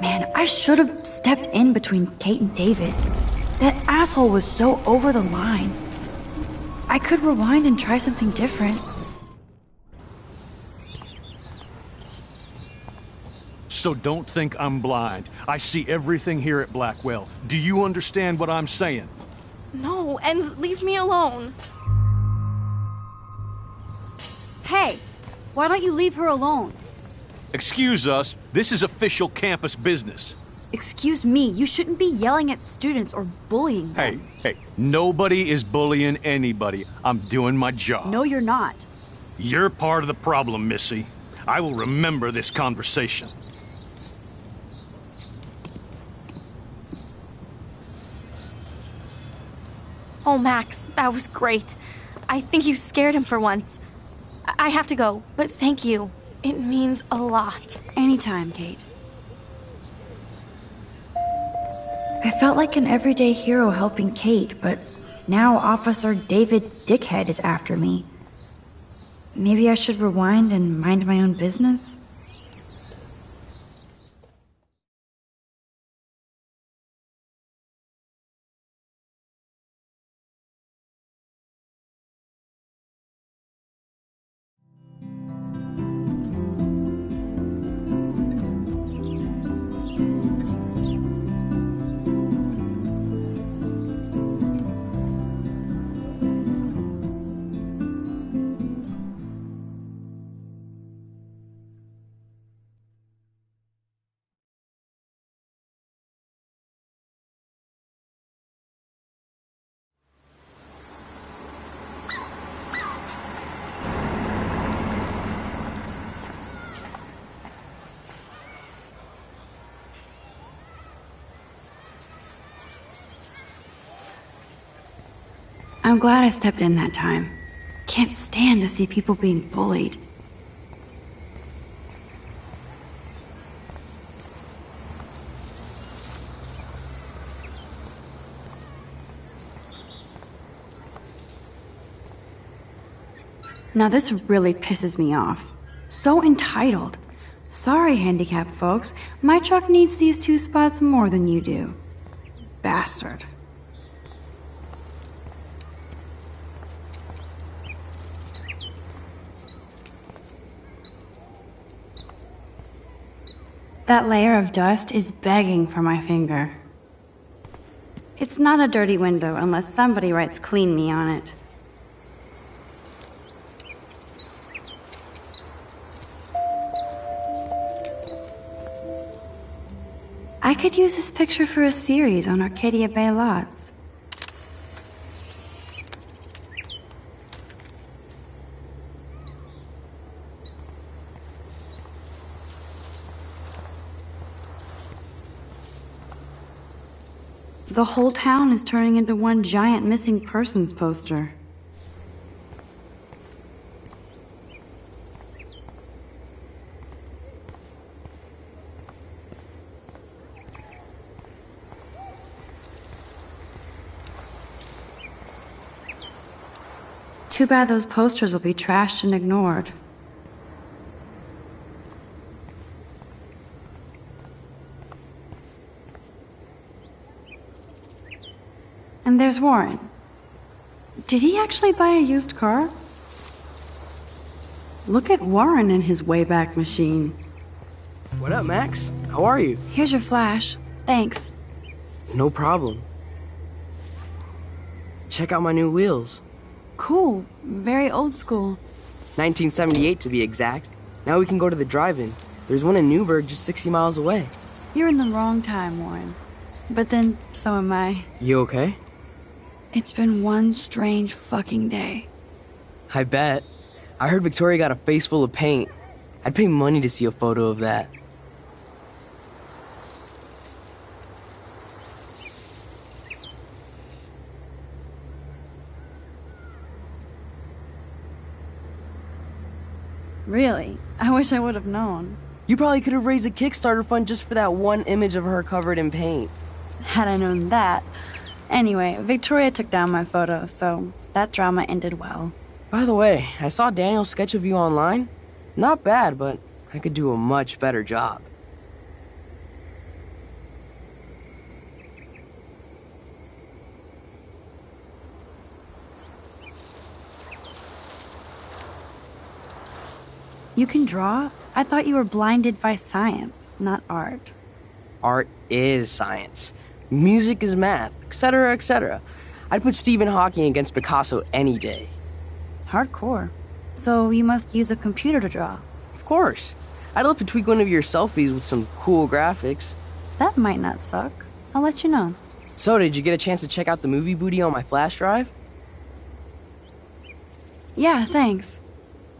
Man, I should have stepped in between Kate and David. That asshole was so over the line. I could rewind and try something different. So don't think I'm blind. I see everything here at Blackwell. Do you understand what I'm saying? No, and leave me alone. Hey, why don't you leave her alone? Excuse us, this is official campus business. Excuse me, you shouldn't be yelling at students or bullying them. Hey, nobody is bullying anybody. I'm doing my job. No, you're not. You're part of the problem, Missy. I will remember this conversation. Oh, Max, that was great. I think you scared him for once. I have to go, but thank you. It means a lot. Anytime, Kate. I felt like an everyday hero helping Kate, but now Officer David Dickhead is after me. Maybe I should rewind and mind my own business? I'm glad I stepped in that time. Can't stand to see people being bullied. Now this really pisses me off. So entitled. Sorry, handicapped folks. My truck needs these 2 spots more than you do. Bastard. That layer of dust is begging for my finger. It's not a dirty window unless somebody writes "clean me" on it. I could use this picture for a series on Arcadia Bay lots. The whole town is turning into one giant missing persons poster. Too bad those posters will be trashed and ignored. And there's Warren. Did he actually buy a used car? Look at Warren and his Wayback Machine. What up, Max? How are you? Here's your flash. Thanks. No problem. check out my new wheels. Cool. Very old school. 1978 to be exact. Now we can go to the drive-in. There's one in Newburgh just 60 miles away. You're in the wrong time, Warren. But then, so am I. You okay? It's been one strange fucking day. I bet. I heard Victoria got a face full of paint. I'd pay money to see a photo of that. Really? I wish I would have known. You probably could have raised a Kickstarter fund just for that one image of her covered in paint. Had I known that. Anyway, Victoria took down my photo, so that drama ended well. By the way, I saw Daniel's sketch of you online. Not bad, but I could do a much better job. You can draw? I thought you were blinded by science, not art. Art is science. Music is math, etc., etc. I'd put Stephen Hawking against Picasso any day. Hardcore. So you must use a computer to draw. Of course. I'd love to tweak one of your selfies with some cool graphics. That might not suck. I'll let you know. So, did you get a chance to check out the movie booty on my flash drive? Yeah, thanks.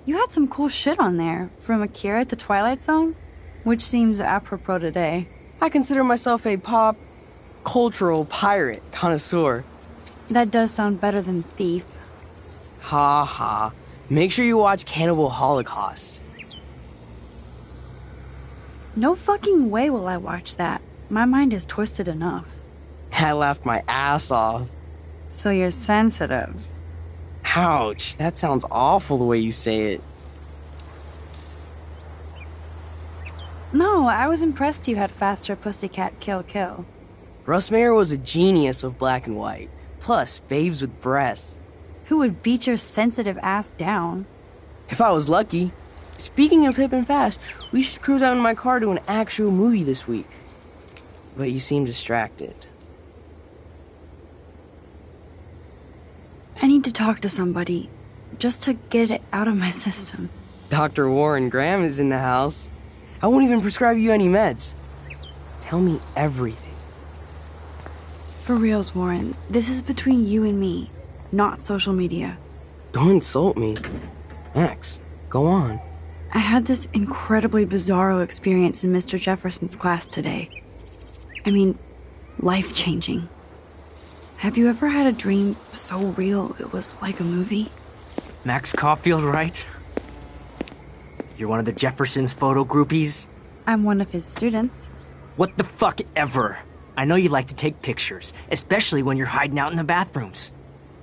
You had some cool shit on there, from Akira to Twilight Zone, which seems apropos today. I consider myself a pop cultural pirate connoisseur. That does sound better than thief. Ha ha. Make sure you watch Cannibal Holocaust. No fucking way will I watch that. My mind is twisted enough. I laughed my ass off. So you're sensitive. Ouch, that sounds awful the way you say it. No, I was impressed you had faster Pussycat Kill Kill. Russ Meyer was a genius of black and white. Plus, babes with breasts. Who would beat your sensitive ass down? If I was lucky. Speaking of hip and fast, we should cruise out in my car to an actual movie this week. But you seem distracted. I need to talk to somebody, just to get it out of my system. Dr. Warren Graham is in the house. I won't even prescribe you any meds. Tell me everything. For reals, Warren, this is between you and me, not social media. Don't insult me. Max, go on. I had this incredibly bizarro experience in Mr. Jefferson's class today. I mean, life-changing. Have you ever had a dream so real it was like a movie? Max Caulfield, right? You're one of the Jefferson's photo groupies? I'm one of his students. What the fuck ever? I know you like to take pictures, especially when you're hiding out in the bathrooms.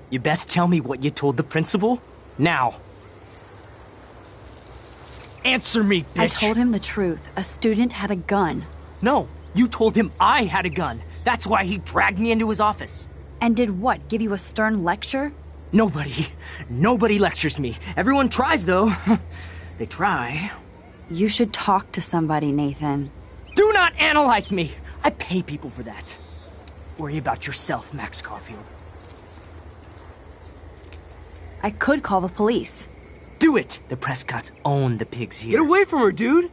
You best tell me what you told the principal, now. Answer me, bitch! I told him the truth. A student had a gun. No, you told him I had a gun. That's why he dragged me into his office. And did what, give you a stern lecture? Nobody lectures me. Everyone tries, though. They try. You should talk to somebody, Nathan. Do not analyze me! I pay people for that. Worry about yourself, Max Caulfield. I could call the police. Do it! The Prescotts own the pigs here. Get away from her, dude!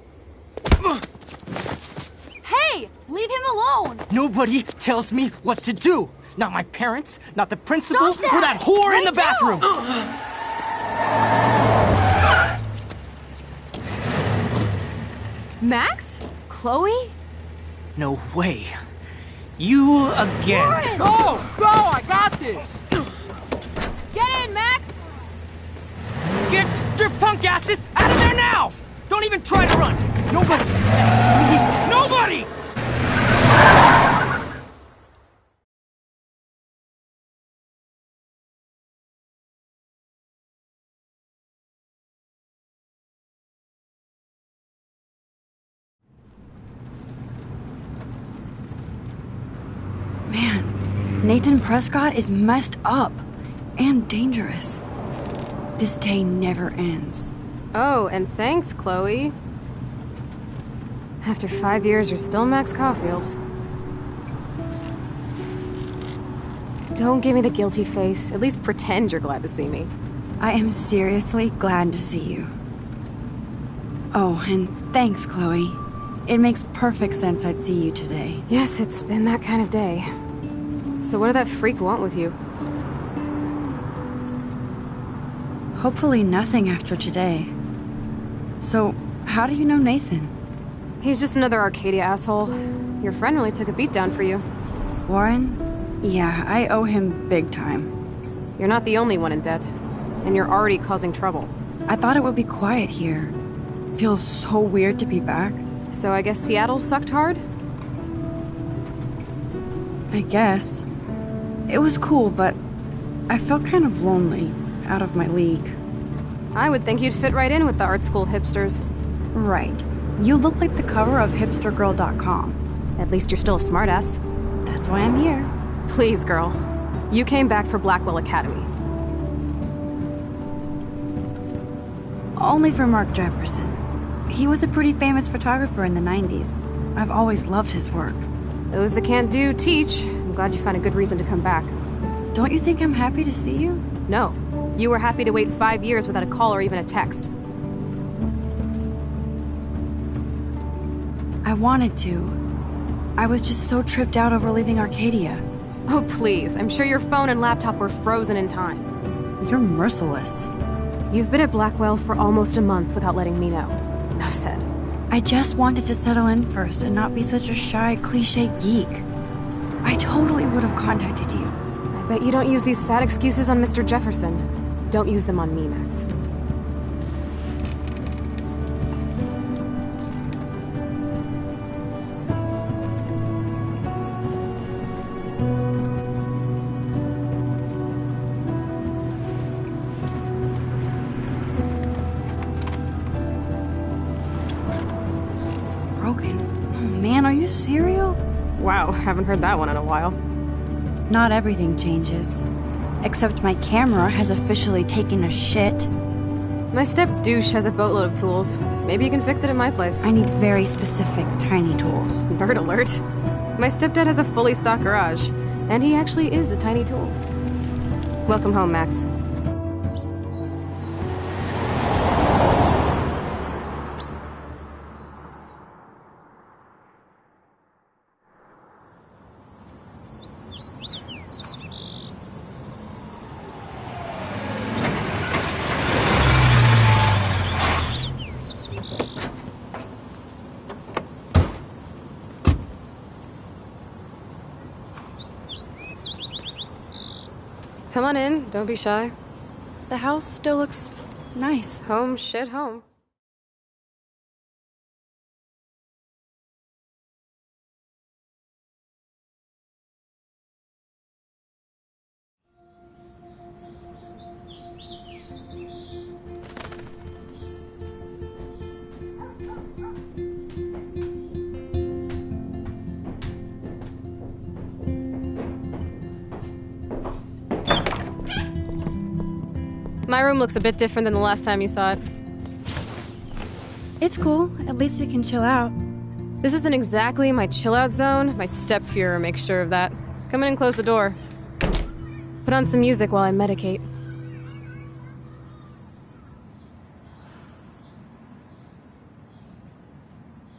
Hey! Leave him alone! Nobody tells me what to do! Not my parents, not the principal, Stop that! or that whore in the bathroom! Max? Chloe? No way. You again. Warren! Go! I got this! Get in, Max! Get your punk asses out of there now! Don't even try to run! Nobody! Nobody! Man, Nathan Prescott is messed up and dangerous. This day never ends. Oh, and thanks, Chloe. After 5 years, you're still Max Caulfield. Don't give me the guilty face. At least pretend you're glad to see me. I am seriously glad to see you. Oh, and thanks, Chloe. It makes perfect sense I'd see you today. Yes, it's been that kind of day. So what did that freak want with you? Hopefully nothing after today. So, how do you know Nathan? He's just another Arcadia asshole. Your friend really took a beat down for you. Warren? Yeah, I owe him big time. You're not the only one in debt. And you're already causing trouble. I thought it would be quiet here. Feels so weird to be back. So I guess Seattle sucked hard? I guess. It was cool, but I felt kind of lonely, out of my league. I would think you'd fit right in with the art school hipsters. Right. You look like the cover of hipstergirl.com. At least you're still a smartass. That's why I'm here. Please, girl. You came back for Blackwell Academy. Only for Mark Jefferson. He was a pretty famous photographer in the 90s. I've always loved his work. Those that can't do, teach. I'm glad you found a good reason to come back. Don't you think I'm happy to see you? No. You were happy to wait 5 years without a call or even a text. I wanted to. I was just so tripped out over leaving Arcadia. Oh, please. I'm sure your phone and laptop were frozen in time. You're merciless. You've been at Blackwell for almost a month without letting me know. Enough said. I just wanted to settle in first and not be such a shy, cliché geek. I totally would have contacted you. I bet you don't use these sad excuses on Mr. Jefferson. Don't use them on me, Max. Man, are you serial? Wow, haven't heard that one in a while. Not everything changes. Except my camera has officially taken a shit. My step-douche has a boatload of tools. Maybe you can fix it at my place. I need very specific, tiny tools. Nerd alert. My stepdad has a fully stocked garage, and he actually is a tiny tool. Welcome home, Max. Come on in, don't be shy. The house still looks nice. Home shit home. My room looks a bit different than the last time you saw it. It's cool. At least we can chill out. This isn't exactly my chill-out zone. My step-Fuhrer makes sure of that. Come in and close the door. Put on some music while I medicate.